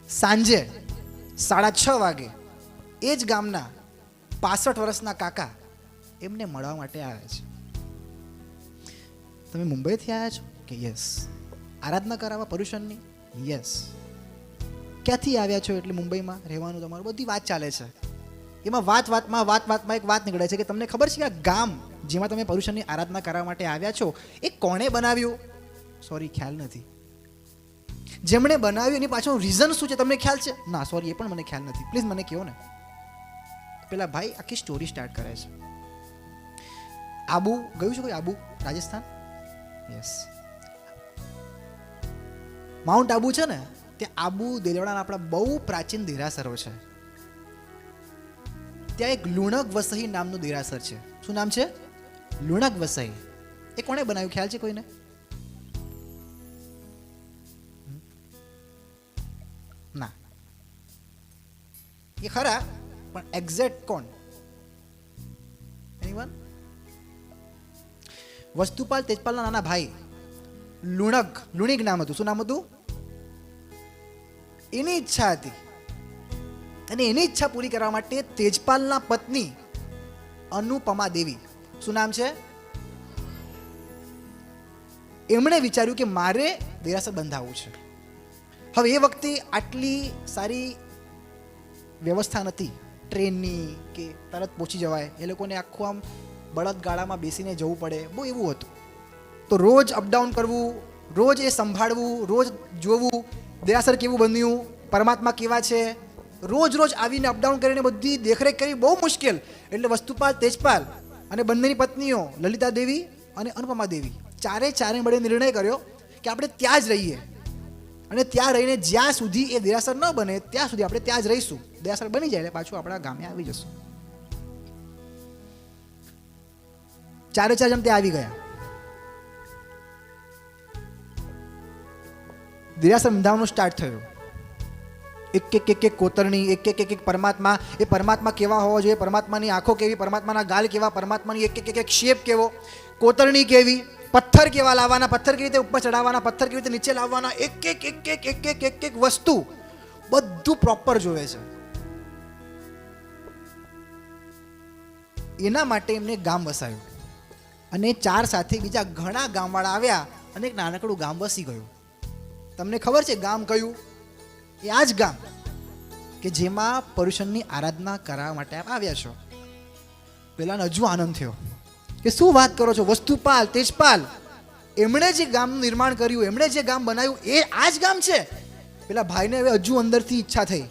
સાંજે 6:30 વાગે એ જ ગામના 65 વર્ષના કાકા એમને મળવા માટે આવ્યા છે. તમે મુંબઈથી આવ્યા છો કે યસ. આરાધના કરાવવા પર્યુષણની યસ. ક્યાંથી આવ્યા છો એટલે મુંબઈમાં રહેવાનું તમારું બધી વાત ચાલે છે. એમાં વાતમાં એક વાત નીકળે છે કે તમને ખબર છે કે આ ગામ જેમાં તમે પર્યુષણની આરાધના કરવા માટે આવ્યા છો એ કોણે બનાવ્યું? સોરી, ખ્યાલ નથી. જેમણે બનાવ્યું એની પાછળનું રીઝન શું છે તમને ખ્યાલ છે? ના સોરી, એ પણ મને ખ્યાલ નથી. પ્લીઝ મને કહો ને. પેલા ભાઈ આખી સ્ટોરી સ્ટાર્ટ કરે છે. આબુ ગયું છે કોઈ? આબુ રાજસ્થાન? યસ. માઉન્ટ આબુ છે ને, ત્યાં આબુ દેલવાડાના આપણા બહુ પ્રાચીન દેરાસરો છે. ત્યાં એક લુણક વસઈ નામનું દેરાસર છે. શું નામ છે? લુણક વસઈ. એ કોણે બનાવ્યું ખ્યાલ છે કોઈને? ના, એ ખરા પણ એક્ઝેક્ટ કોણ? એનીવન? વસ્તુપાલ તેજપાલના નાના ભાઈ લુણિક નામ હતું. શું નામ હતું? એની ઈચ્છા હતી અને એની ઈચ્છા પૂરી કરવા માટે તેજપાલના પત્ની અનુપમા દેવી, શું નામ છે, એમણે વિચાર્યું કે મારે દેરાસર બંધાવવું છે. હવે એ વખતે આટલી સારી વ્યવસ્થા નથી ટ્રેનની કે તરત પહોંચી જવાય. એ લોકોને આખું આમ બળદગાડામાં બેસીને જવું પડે, બહુ એવું હતું. તો રોજ અપડાઉન કરવું, રોજ એ સંભાળવું, રોજ જોવું દેરાસર કેવું બન્યું, પરમાત્મા કેવા છે, રોજ આવીને અપડાઉન કરીને બધી દેખરેખ કરવી બહુ મુશ્કેલ. એટલે વસ્તુપાલ તેજપાલ અને બંનેની પત્નીઓ લલિતા દેવી અને અનુપમા દેવી ચારે મળીને નિર્ણય કર્યો કે આપણે ત્યાં જ રહીએ અને ત્યાં રહીને જ્યાં સુધી એ દેરાસર ન બને ત્યાં સુધી આપણે ત્યાં જ રહીશું. દેરાસર બની જાય એટલે પાછું આપણા ગામે આવી જશું. ચારે જણ ત્યાં આવી ગયા. દેરાસર બંધાવવાનું સ્ટાર્ટ થયું. એક કોતરણી, એક પરમાત્મા. એ પરમાત્મા કેવા હોવા જોઈએ, પરમાત્માની આંખો કેવી, પરમાત્માના ગાલ કેવા, પરમાત્માની એક શેપ કેવો, કોતરણી કેવી, પથ્થર કેવા લાવવાના, પથ્થર કેવી રીતે ઉપર ચડાવવાના, પથ્થર કેવી રીતે નીચે લાવવાના, એક વસ્તુ બધું પ્રોપર જોવે છે. એના માટે એમને ગામ વસાયું અને 4 સાથે બીજા ઘણા ગામવાળા આવ્યા અને એક નાનકડું ગામ વસી ગયું. તમને ખબર છે ગામ કયું? એ આ જ ગામ કે જેમાં પર્યુષણની આરાધના કરવા માટે આવ્યા છો. પેલાને હજુ આનંદ થયો કે શું વાત કરો છો, વસ્તુપાલ તેજપાલ એમણે જે ગામનું નિર્માણ કર્યું, એમણે જે ગામ બનાવ્યું એ આ જ ગામ છે. પેલા ભાઈને હવે હજુ અંદરથી ઈચ્છા થઈ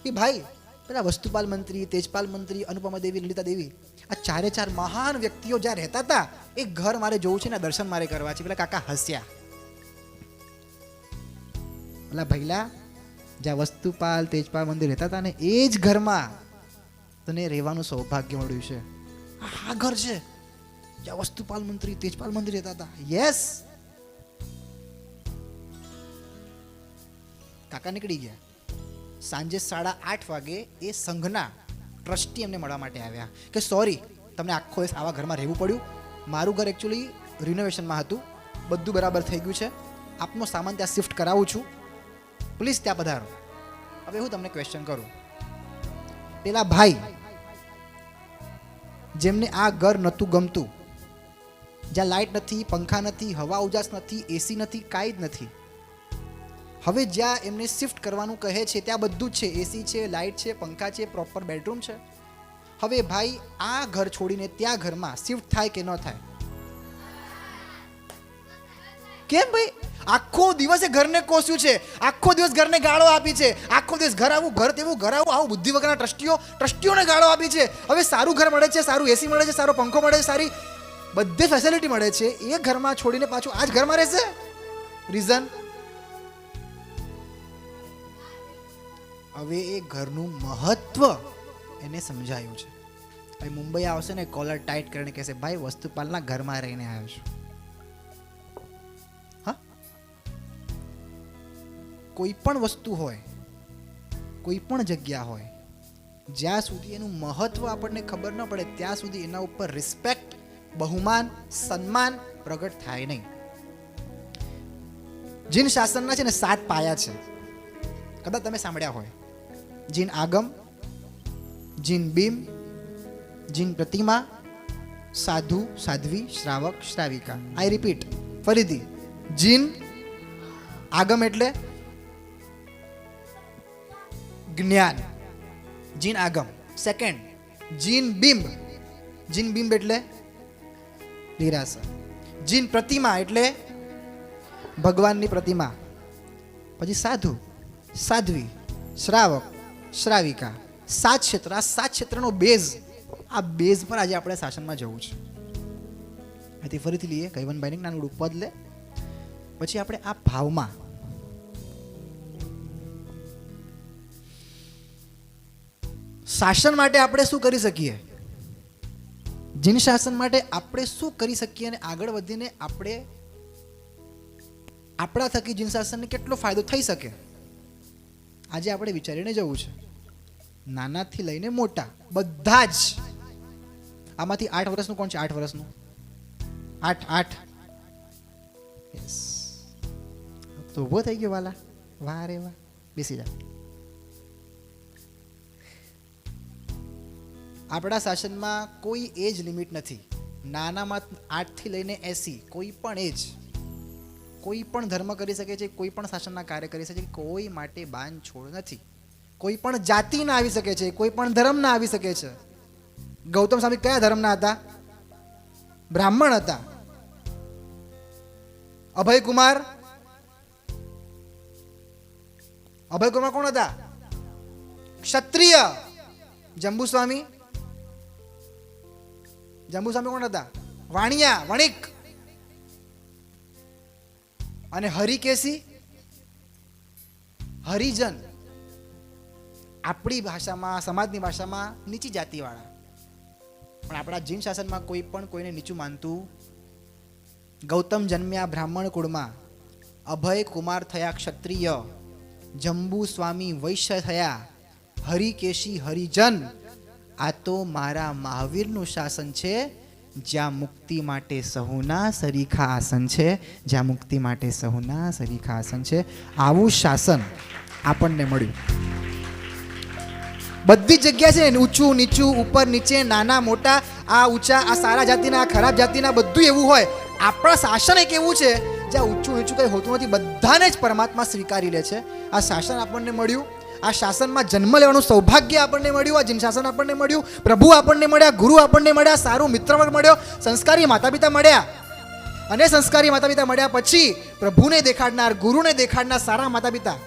કે ભાઈ પેલા વસ્તુપાલ મંત્રી, તેજપાલ મંત્રી, અનુપમા દેવી, લલિતા દેવી, આ 4 મહાન વ્યક્તિઓ જ્યાં રહેતા હતા એ ઘર મારે જોવું છે ને દર્શન મારે કરવા છે. પેલા કાકા હસ્યા. પેલા ભૈલા જ્યાં વસ્તુપાલ તેજપાલ મંદિર રહેતા હતા ને એ જ ઘરમાં તને રહેવાનું સૌભાગ્ય મળ્યું છે. આ ઘર છે જ્યાં વસ્તુપાલ મંત્રી, તેજપાલ મંદિર રહેતા હતા. યસ. કાકા નીકળી ગયા. સાંજે 8:30 વાગે એ સંઘના ટ્રસ્ટી એમને મળવા માટે આવ્યા કે સોરી તમને આખો દિવસ આવા ઘરમાં રહેવું પડ્યું. મારું ઘર એકચ્યુઅલી રિનોવેશનમાં હતું, બધું બરાબર થઈ ગયું છે, આપનો સામાન ત્યાં શિફ્ટ કરાવું છું, પ્લીઝ ત્યાં પધારો. હવે હું તમને ક્વેશ્ચન કરું. પેલા ભાઈ જેમને આ ઘર નહોતું ગમતું, જ્યાં લાઇટ નથી, પંખા નથી, હવા ઉજાસ નથી, એસી નથી, કાંઈ જ નથી, હવે જ્યાં એમને શિફ્ટ કરવાનું કહે છે ત્યાં બધું જ છે, એસી છે, લાઇટ છે, પંખા છે, પ્રોપર બેડરૂમ છે. હવે ભાઈ આ ઘર છોડીને ત્યાં ઘરમાં શિફ્ટ થાય કે ન થાય? કેમ ભાઈ? આખો દિવસ એ ઘરને કોસ્યું છે, આખો દિવસ ઘરને ગાળો આપી છે, આખો દિવસ ઘર આવું, ઘર તેવું, ઘર આવું બુદ્ધિ વગરના ટ્રસ્ટીઓને ગાળો આપી છે. હવે સારું ઘર મળે છે, સારું એસી મળે છે, સારો પંખો મળે છે, સારી બધી ફેસિલિટી મળે છે, એ ઘરમાં છોડીને પાછું આ જ ઘરમાં રહેશે. રીઝન? હવે એ ઘરનું મહત્વ એને સમજાયું છે. હવે મુંબઈ આવશે ને કોલર ટાઈટ કરીને કહેશે ભાઈ વસ્તુપાલના ઘરમાં રહીને આવ્યો છું. કોઈ પણ વસ્તુ હોય, કોઈ પણ જગ્યા હોય, જ્યાં સુધી એનું મહત્વ આપણને ખબર ન પડે ત્યાં સુધી એના ઉપર રિસ્પેક્ટ, બહુમાન, સન્માન પ્રગટ થાય નહીં. જીન શાસનના છે ને 7 પાયા છે. કદાચ તમે સાંભળ્યા હોય, જીન આગમ, જીન બિંબ, જીન પ્રતિમા, સાધુ સાધ્વી, શ્રાવક શ્રાવિકા. આઈ રિપીટ ફરીથી, જીન આગમ એટલે જ્ઞાન, જીન આગમ. સેકન્ડ, જીન બિંબ, જીન બિંબ એટલે નિરાશા. જીન પ્રતિમા એટલે ભગવાનની પ્રતિમા. પછી સાધુ સાધ્વી, શ્રાવક શ્રાવિકા. 7 ક્ષેત્ર. આ 7 ક્ષેત્રનો બેઝ, આ બેઝ પર આજે આપણે શાસનમાં જવું છે. અહીંથી ફરીથી લઈએ, કૈવનભાઈને નાનું પદ લે, પછી આપણે આ ભાવમાં શાસન માટે આપણે શું કરી શકીએ, જીન શાસન માટે આપણે શું કરી શકીએ, અને આગળ વધીને આપણે આપણા થકી જીન શાસનને કેટલો ફાયદો થઈ શકે, આજે આપણે વિચારીને જવું છે. નાનાથી લઈને મોટા બધા જ. આમાંથી 8 વર્ષનું કોણ છે? 8 વર્ષનું 8 યસ. તો ઊભો થઈ ગયો વાલા, વાહ રે વાહ, બેસી જા. આપણા શાસનમાં કોઈ એજ લિમિટ નથી. નાનામાં 8 થી લઈને 80, કોઈ પણ એજ, કોઈ પણ ધર્મ કરી શકે છે, કોઈ પણ શાસનના કાર્ય કરી શકે છે. કોઈ માટે બાંધછોડ નથી. કોઈ પણ જાતિ ના આવી શકે છે, કોઈ પણ ધર્મ ના આવી શકે છે. ગૌતમ સ્વામી કયા ધર્મના હતા? બ્રાહ્મણ હતા. અભયકુમાર કોણ હતા? ક્ષત્રિય. જંબુસ્વામી કોણ હતા? વાણિયા, વણિક. અને હરિકેશી હરિજન. આપણી ભાષામાં, સમાજની ભાષામાં નીચી જાતિવાળા. પણ આપણા જીન શાસનમાં કોઈ પણ કોઈને નીચું માનતું. ગૌતમ જન્મ્યા બ્રાહ્મણ કુળમાં, અભય કુમાર થયા ક્ષત્રિય, જંબુ સ્વામી વૈશ્ય થયા, હરિકેશી હરિજન. આ તો મારા મહાવીરનું શાસન છે, જ્યાં મુક્તિ માટે સહુના સરીખા આસન છે, જ્યાં મુક્તિ માટે સહુના સરીખા આસન છે. આવું શાસન આપણને મળ્યું. બધી જગ્યા છે ને, ઊંચું નીચું, ઉપર નીચે, નાના મોટા, આ ઊંચા, આ સારા જાતિના, આ ખરાબ જાતિના, બધું એવું હોય. આપણા શાસન એક એવું છે જ્યાં ઊંચું નીચું કંઈ હોતું નથી, બધાને જ પરમાત્મા સ્વીકારી લે છે. આ શાસન આપણને મળ્યું. આ શાસનમાં જન્મ લેવાનું સૌભાગ્ય આપણને મળ્યું. આ જીન શાસન આપણને મળ્યું. પ્રભુ આપણને મળ્યા, ગુરુ આપણને મળ્યા, સારું મિત્ર મળ્યો, સંસ્કારી માતા પિતા મળ્યા. અને સંસ્કારી માતા પિતા મળ્યા પછી પ્રભુને દેખાડનાર, ગુરુને દેખાડનાર સારા માતા પિતા,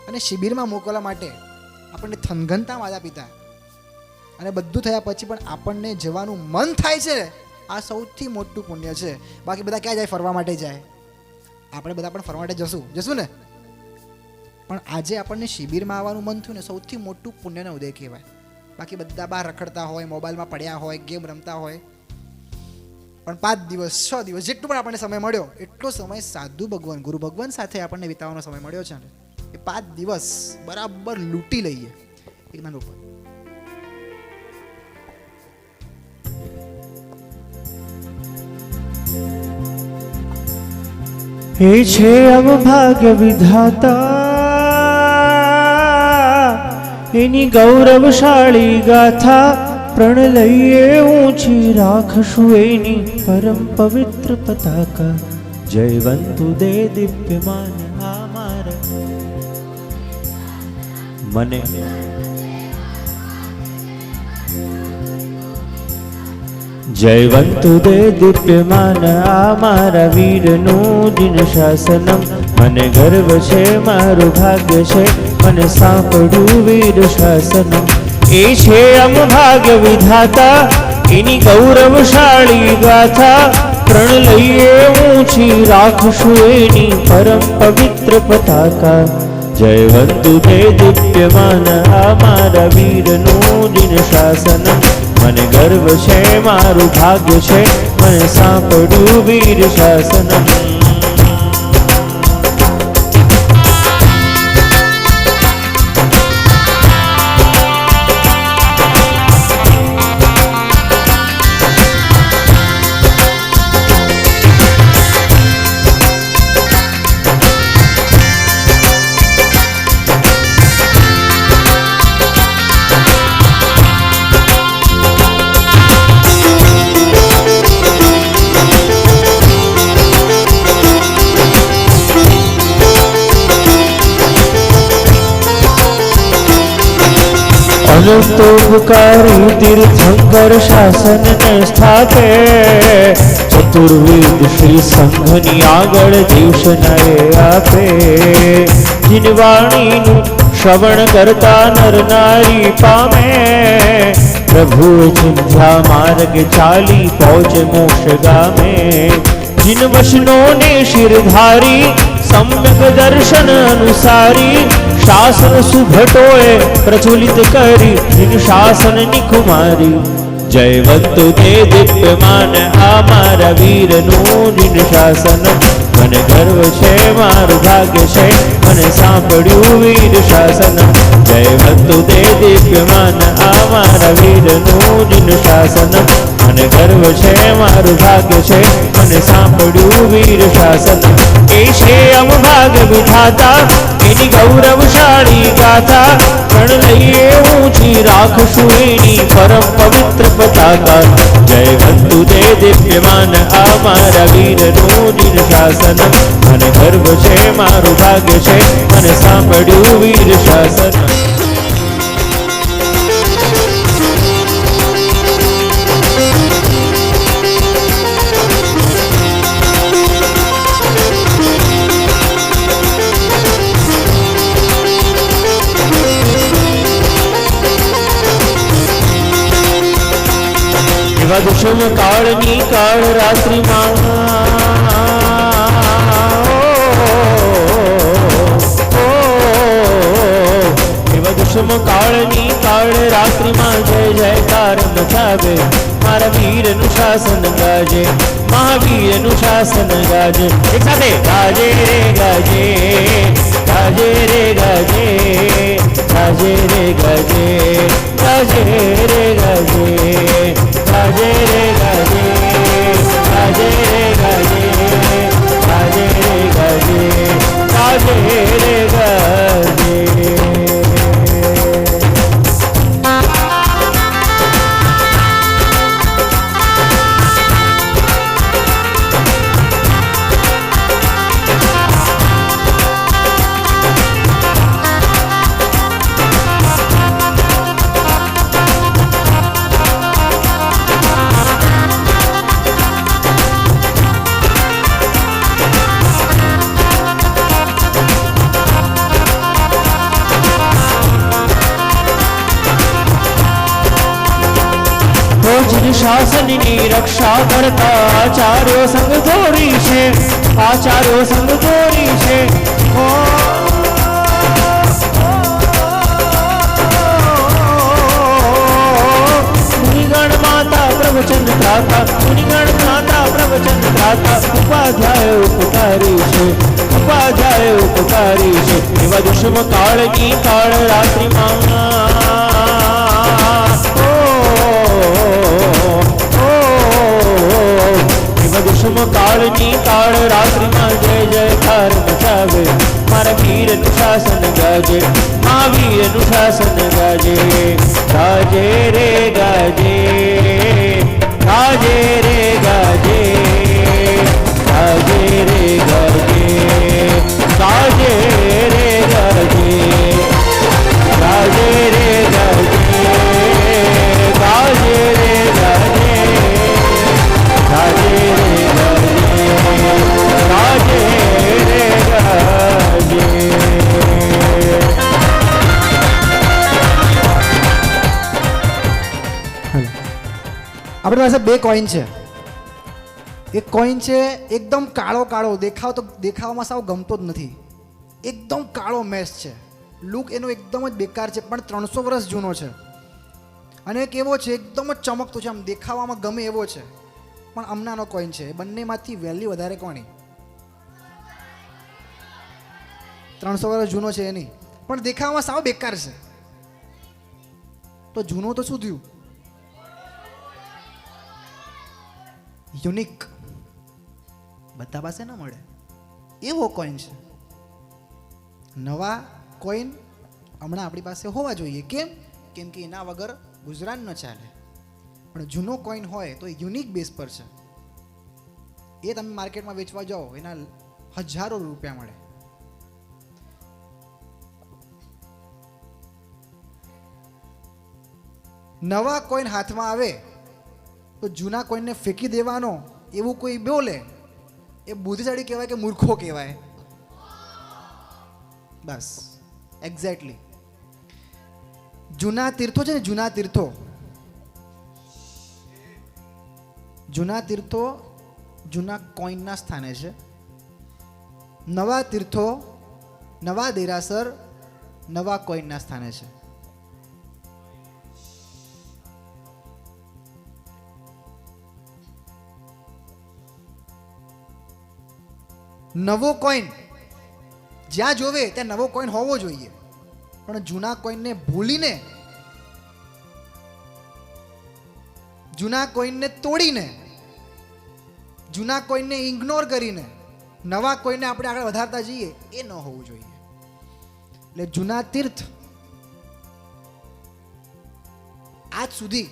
અને શિબિરમાં મોકલવા માટે આપણને થનગનતા માતા પિતા. અને બધું થયા પછી પણ આપણને જવાનું મન થાય છે. આ સૌથી મોટું પુણ્ય છે. બાકી બધા ક્યાં જાય? ફરવા માટે જાય. આપણે બધા પણ ફરવા માટે જશું ને. પણ આજે આપણને શિબિરમાં આવવાનું મન થયું ને, સૌથી મોટું પુણ્યનો ઉદય કહેવાય. બાકી બધા બહાર રખડતા હોય, મોબાઈલમાં પડ્યા હોય, ગેમ રમતા હોય. પણ 5 દિવસ 6 દિવસ જેટલું પણ આપણને સમય મળ્યો, એટલો સમય સાધુ ભગવાન, ગુરુ ભગવાન સાથે આપણને વિતાવવાનો સમય મળ્યો છે ને, એ 5 દિવસ બરાબર લૂંટી લઈએ. એક નાનું ઉપર હે છે અવભાગ્ય વિધાતા, એની ગૌરવશાળી ગાથા પ્રણ લઈએ ઊંચી રાખશું એની પરમ પવિત્ર પતાકા. જયવંતુ દે દિવ્યમાન આ મારા મને. જયવંતુ દે દિવ્યમાન આ મારા વીરનું જીન શાસનમ. મને ગર્વ છે, મારું ભાગ્ય છે, મને સાંભળ્યું વીર શાસનમ. એ છે અમભાગ્ય વિધાતા, એની ગૌરવશાળી ગાથા પ્રણ લઈએ ઊંચી રાખશું એની પરમ પવિત્ર પતાકા. જયવંતુ દે દિવ્યમાન આ મારા વીરનું જીન શાસનમ. મને ગર્વ છે, મારું ભાગ્ય છે, મને સાંભળ્યું વીર શાસનમ. સંતો પુકારી તીર્થંકર શાસન ને સ્થાપે ચતુર્વેદ શ્રી સંઘની આગળ દેશનાએ આપે જીનવાણીનું શ્રવણ કરતા નર નારી પામે પ્રભુએ ચિંધ્યા માર્ગે ચાલી પહોંચે મોક્ષ ગામે जिन वचनों ने शिरधारी सम्यक दर्शन अनुसारी शासन सुभटोए प्रज्वलित करी जिन शासन नि कुमारी जयवंतु दे दिव्यमान आमारा वीर नु जिन शासन मन गर्व छे मारू भाग्य छे मन सांभळ्यु वीर शासन जयवंतु दे दिव्यमान आमारा वीर नु जिन शासन मन गर्व छे मारू भाग्य छे मन सांभळ्यु वीर शासन ए छे अमभाग विधाता एनी गौरवशाળી गाथा प्रण लईए ऊंची राखशु एनी परम पवित्र पताका जयवंतु दे दिव्यमान आमारा वीर नु जिन शासन मन गर्व छे मारू भाग्य छे मन सांभळ्यु वीर शासन दुष्म काळनी काळ रात्रि दुष्म काळनी काळ रात्रि जय जयकार मचावे मारा वीर नु शासन गाजे महावीर नु शासन गाजे एक साथे गाजे रे गाजे गाजे रे गाजे गाजे रे गाजे गाजे रे गाजे गाजे रे गाजे गाजे रे गाजे गाजे रे गाजे गाजे रे गाजे શાસનની રક્ષા કરતા આચાર્યો સંગ દોરી છે આચાર્યો સંગ દોરી છે મુનિગણ માતા પ્રવચન ગાતા મુનિગણ માતા પ્રવચન ગાતા ઉપાધ્યાય ઉપકારી છે ઉપાધ્યાય ઉપકારી છે એવા દુષ્મ કાળની કાળ રાત્રિમાં दुष्म काळनी काळ रात्रिमा जय जयकार मचावे मारा वीर नु शासन गाजे महावीर नु शासन गाजे गाजे रे गाजे गाजे रे गाजे गाजे रे गाजे गाजे रे गाजे गाजे रे गाजे गाजे रे गाजे गाजे આપણી પાસે બે કોઈન છે એક કોઈન છે એકદમ કાળો કાળો દેખાવામાં સાવ ગમતો જ નથી એકદમ કાળો મેસ છે લુક એનો એકદમ જ બેકાર છે પણ 300 વર્ષ જૂનો છે અને એક એવો છે એકદમ જ ચમકતો છે આમ દેખાવામાં ગમે એવો છે પણ હમણાંનો કોઈન છે બંનેમાંથી વેલ્યુ વધારે કોની 300 વર્ષ જૂનો છે એની પણ દેખાવામાં સાવ બેકાર છે તો જૂનો તો શું થયું યુનિક બધા પાસે ના મળે એવો કોઈન છે નવા કોઈન હમણાં આપણી પાસે હોવા જોઈએ કેમ કેમ કે એના વગર ગુજરાન ન ચાલે પણ જૂનો કોઈન હોય તો યુનિક બેઝ પર છે એ તમે માર્કેટમાં વેચવા જાઓ એના હજારો રૂપિયા મળે નવા કોઈન હાથમાં આવે તો જૂના કોઈનને ફેંકી દેવાનો એવું કોઈ બોલે એ બુદ્ધિશાળી કહેવાય કે મૂર્ખો કહેવાય? બસ એક્ઝેક્ટલી. જૂના તીર્થો છે ને, જૂના તીર્થો જૂના કોઈનના સ્થાને છે. નવા તીર્થો, નવા દેરાસર નવા કોઈનના સ્થાને છે. નવો કોઈન જ્યાં જોવે ત્યાં નવો કોઈન હોવો જોઈએ, પણ જૂના કોઈનને ભૂલીને, જૂના કોઈનને તોડીને, જૂના કોઈનને ઇગ્નોર કરીને નવા કોઈને આપણે આગળ વધારતા જઈએ એ ન હોવું જોઈએ. એટલે જૂના તીર્થ આજ સુધી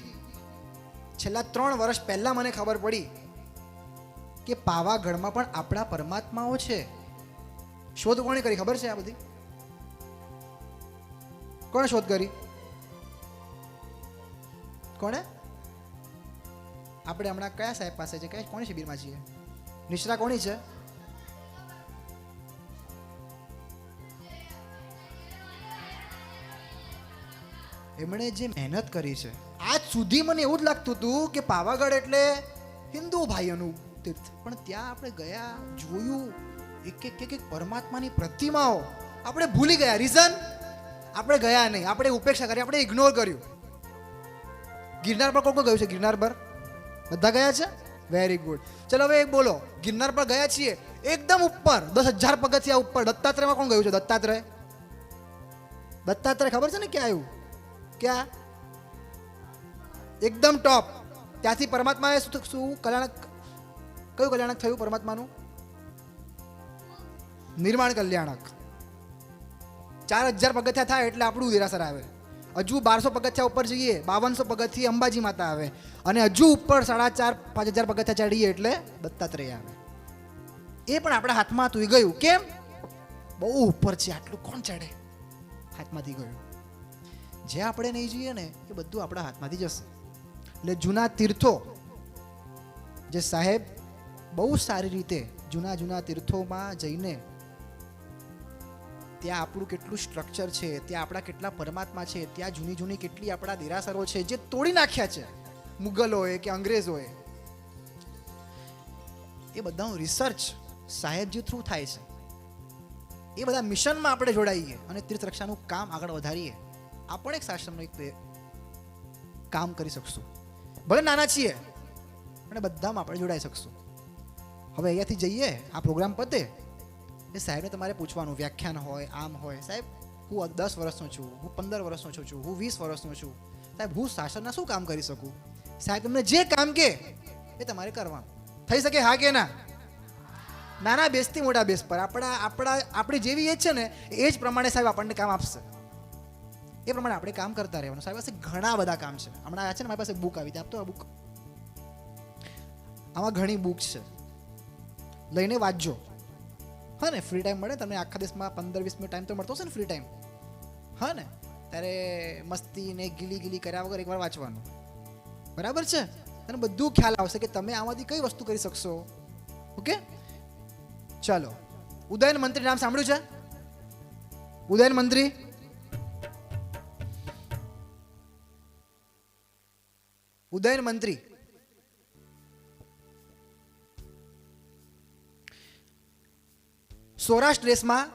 છેલ્લા 3 વર્ષ પહેલા મને ખબર પડી કે પાવાગઢમાં પણ આપણા પરમાત્માઓ છે. શોધ કોણે કરી ખબર છે? આ બધી કોણે શોધ કરી? કોણે? આપણે હમણાં કયા સાહેબ પાસે છે, કયા કોની શિબિરમાં છીએ? નિશ્રા કોની છે? એમણે જે મહેનત કરી છે. આજ સુધી મને એવું જ લાગતું હતું કે પાવાગઢ એટલે હિન્દુ ભાઈઓનું તીર્થ, પણ ત્યાં આપણે ગયા, જોયું, એક પરમાત્માની પ્રતિમાઓ આપણે ભૂલી ગયા. રીઝન? આપણે ગયા નહીં, આપણે ઉપેક્ષા કરી, આપણે ઇગ્નોર કર્યું. ગિરનાર પર કોણ ગયું છે? ગિરનાર પર બધા ગયા છે? Very good. ચલો હવે એક બોલો, ગિરનાર પર ગયા છીએ, એકદમ ઉપર 10,000 પગથિયા ઉપર દત્તાત્રેયમાં કોણ ગયું છે? દત્તાત્રેય. દત્તાત્રેય ખબર છે ને ક્યાં આવ્યું? ક્યાં? એકદમ ટોપ. ત્યાંથી પરમાત્માએ શું કલ્યાણક, કયું કલ્યાણક થયું પરમાત્માનું? નિર્માણ કલ્યાણક. 4,000 પગથિયા થાય એટલે આપણું દેરાસર આવે. હજુ 1200 પગથિયા ઉપર જઈએ, 5200 પગથિયે અંબાજી માતા આવે, અને હજુ ઉપર 4,500-5,000 પગથિયા ચડીએ એટલે દત્તાત્રેય આવે. એ પણ આપણા હાથમાં હતું. ગયું કેમ? બહુ ઉપર છે, આટલું કોણ ચડે? હાથમાંથી ગયું. જે આપણે નહીં જઈએ ને એ બધું આપણા હાથમાંથી જશે. એટલે જૂના તીર્થો જે સાહેબ બહુ સારી રીતે જૂના તીર્થોમાં જઈને ત્યાં આપણું કેટલું સ્ટ્રક્ચર છે, ત્યાં આપણા કેટલા પરમાત્મા છે, ત્યાં જૂની કેટલી આપણા દેરાસરો છે જે તોડી નાખ્યા છે મુગલોએ કે અંગ્રેજોએ. એ બધાનું રિસર્ચ સાહેબજી થ્રુ થાય છે. એ બધા મિશનમાં આપણે જોડાઈએ અને તીર્થ રક્ષાનું કામ આગળ વધારીએ. આ પણ એક શાસ્ત્રનું એક કામ કરી શકશું. ભલે નાના છીએ પણ બધામાં આપણે જોડાઈ શકશું. હવે અહીંયાથી જઈએ, આ પ્રોગ્રામ પતે એ સાહેબને તમારે પૂછવાનું, વ્યાખ્યાન હોય, આમ હોય, સાહેબ હું 10 વર્ષનો છું, હું 15 વર્ષનો છું, હું 20 વર્ષનો છું, સાહેબ હું શાસનના શું કામ કરી શકું? સાહેબ તમને જે કામ કે એ તમારે કરવાનું. થઈ શકે હા કે ના? નાના બેસથી મોટા બેસ પર આપણી જેવી એજ છે ને એ જ પ્રમાણે સાહેબ આપણને કામ આપશે. એ પ્રમાણે આપણે કામ કરતા રહેવાનું. સાહેબ પાસે ઘણા બધા કામ છે. હમણાં છે ને મારી પાસે બુક આવી હતી, આપતો આ બુક. આમાં ઘણી બુક છે, લઈને વાંચજો. હા ને, ફ્રી ટાઈમ મળે તમને, આખા દિવસમાં 15-20 મિનિટ ટાઈમ તો મળતો હશે ને ફ્રી ટાઈમ? હા ને, ત્યારે મસ્તી ને ગીલી કર્યા વગર એકવાર વાંચવાનું. બરાબર છે? અને બધું ખ્યાલ આવશે કે તમે આમાંથી કઈ વસ્તુ કરી શકશો. ઓકે, ચાલો. ઉદયન મંત્રી નામ સાંભળ્યું છે? ઉદયન મંત્રી ઉદયન મંત્રી સૌરાષ્ટ્ર દેશમાં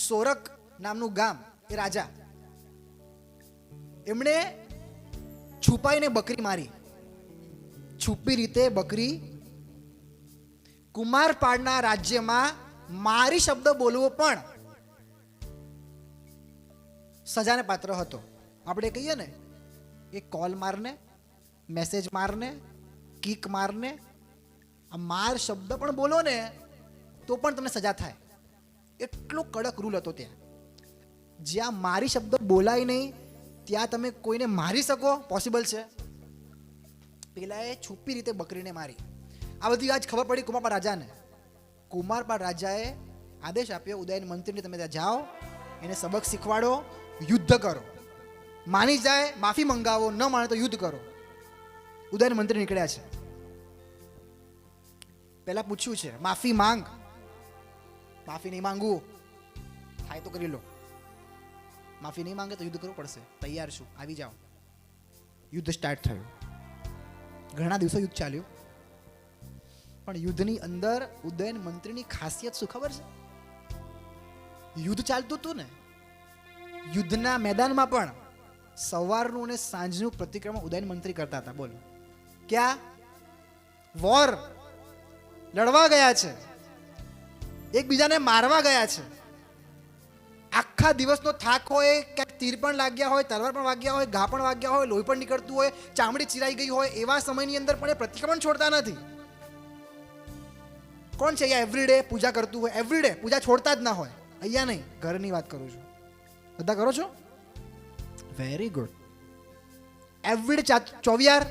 સોરક નામનું ગામ, એ રાજા, એમણે છુપાઈને બકરી મારી. છુપી રીતે બકરી. કુમારપાળના રાજ્યમાં મારી શબ્દ બોલવો પણ સજાને પાત્ર હતો. આપણે કહીએ ને એ કોલ મારને, મેસેજ મારને, કિક મારને, આ માર શબ્દ પણ બોલો ને તો પણ તમને સજા થાય. એટલો કડક રૂલ હતો ત્યાં. જ્યાં મારી શબ્દ બોલાય નહીં ત્યાં તમે કોઈને મારી શકો? પોસિબલ છે? પેલાએ છુપી રીતે બકરીને મારી. આ બધી આજ ખબર પડી કુમારપાળ રાજાને. કુમારપાળ રાજાએ આદેશ આપ્યો ઉદયન મંત્રીને, તમે ત્યાં જાઓ, એને સબક શીખવાડો, યુદ્ધ કરો. માની જાય માફી મંગાવો, ન માને તો યુદ્ધ કરો. ઉદયન મંત્રી નીકળ્યા છે. પહેલા પૂછ્યું છે માફી માંગ. માફી નહીં માંગવું થાય તો કરી લો, માફી નહીં માંગે તો યુદ્ધ કરવું પડશે. તૈયાર છું, આવી જાઓ. યુદ્ધ સ્ટાર્ટ થયું. ઘણા દિવસો યુદ્ધ ચાલ્યું, પણ યુદ્ધની અંદર ઉદયન મંત્રીની ખાસિયત શું ખબર છે? યુદ્ધ ચાલતું હતું ને, યુદ્ધના મેદાનમાં પણ સવારનું અને સાંજનું પ્રતિક્રમણ ઉદયન મંત્રી કરતા હતા. બોલો, ક્યાં વોર લડવા ગયા છે, એકબીજાને મારવા ગયા છે. આખા દિવસનો થાક હોય, ક્યાંક તીર પણ લાગ્યા હોય, તલવાર પણ વાગ્યા હોય, ઘા પણ વાગ્યા હોય, લોહી પણ નીકળતું હોય, ચામડી ચીરાઈ ગઈ હોય, એવા સમયની અંદર પણ એ પ્રતિક્રમણ છોડતા નથી. કોણ છે અહીંયા એવરીડે પૂજા કરતું હોય? એવરીડે પૂજા છોડતા જ ના હોય. અહીંયા નહીં, ઘરની વાત કરું છું. બધા કરો છો? Very good. એવરીડે ચોવિયાર.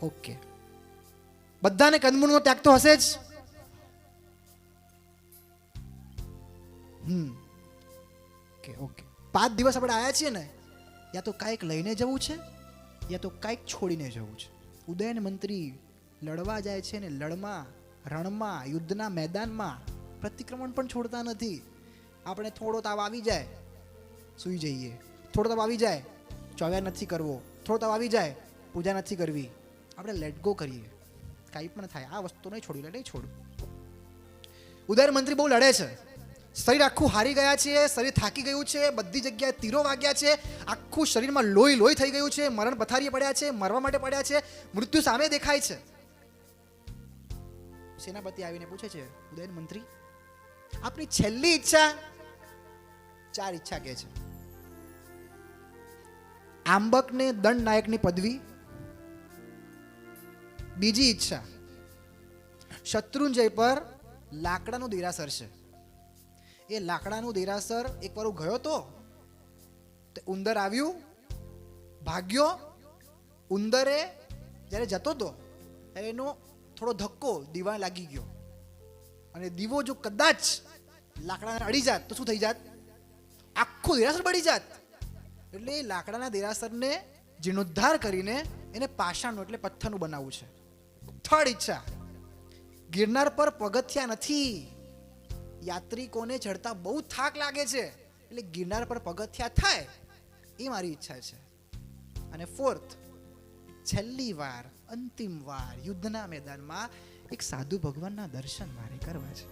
ઓકે, બધાને કંદમૂળનો ત્યાગ તો હશે જ. ઓકે ઓકે, 5 દિવસ આપણે આવ્યા છીએ ને, યા તો કાંઈક લઈને જવું છે, યા તો કાંઈક છોડીને જવું છે. ઉદયન મંત્રી લડવા જાય છે ને, રણમાં યુદ્ધના મેદાનમાં પ્રતિક્રમણ પણ છોડતા નથી. આપણે થોડો તાવ આવી જાય સૂઈ જઈએ, થોડો તાવ આવી જાય ચોવ્યા નથી કરવો, થોડો તાવ આવી જાય પૂજા નથી કરવી. આપણે લેટ ગો કરીએ, કાંઈ પણ થાય આ વસ્તુ નહીં છોડી, નહીં છોડું. ઉદયન મંત્રી બહુ લડે છે. શરીર આખું હારી ગયા છે, શરીર થાકી ગયું છે, બધી જગ્યાએ તીરો વાગ્યા છે, આખું શરીરમાં લોહી થઈ ગયું છે, મરણ પથારીએ પડ્યા છે, મરવા માટે પડ્યા છે, મૃત્યુ સામે દેખાય છે. સેનાપતિ આવીને પૂછે છે, ઉદયન મંત્રી આપની છેલ્લી ઈચ્છા? 4 ઈચ્છા કહે છે. આંબકને દંડ નાયકની પદવી. બીજી ઈચ્છા, શત્રુંજય પર લાકડાનું દેરાસર છે. એ લાકડાનું દેરાસર એકવાર હું ગયો તો ઉંદર આવ્યું, ભાગ્યો. ઉંદરે જ્યારે જતો હતો ત્યારે એનો થોડો ધક્કો દીવાને લાગી ગયો, અને દીવો જો કદાચ લાકડાને અડી જાત તો શું થઈ જાત? આખું દેરાસર બળી જાત. એટલે એ લાકડાના દેરાસરને જીર્ણોદ્ધાર કરીને એને પાષાણનું એટલે પથ્થરનું બનાવવું છે. 3rd ઈચ્છા, ગિરનાર પર પગથિયા નથી, યાત્રિકોને ચડતા બહુ થાક લાગે છે, એટલે ગિરનાર પર પગથિયા થાય, એ મારી ઈચ્છા છે. અને 4th, છેલ્લી વાર, અંતિમ વાર યુદ્ધના મેદાનમાં એક સાધુ ભગવાનના દર્શન મારે કરવા છે.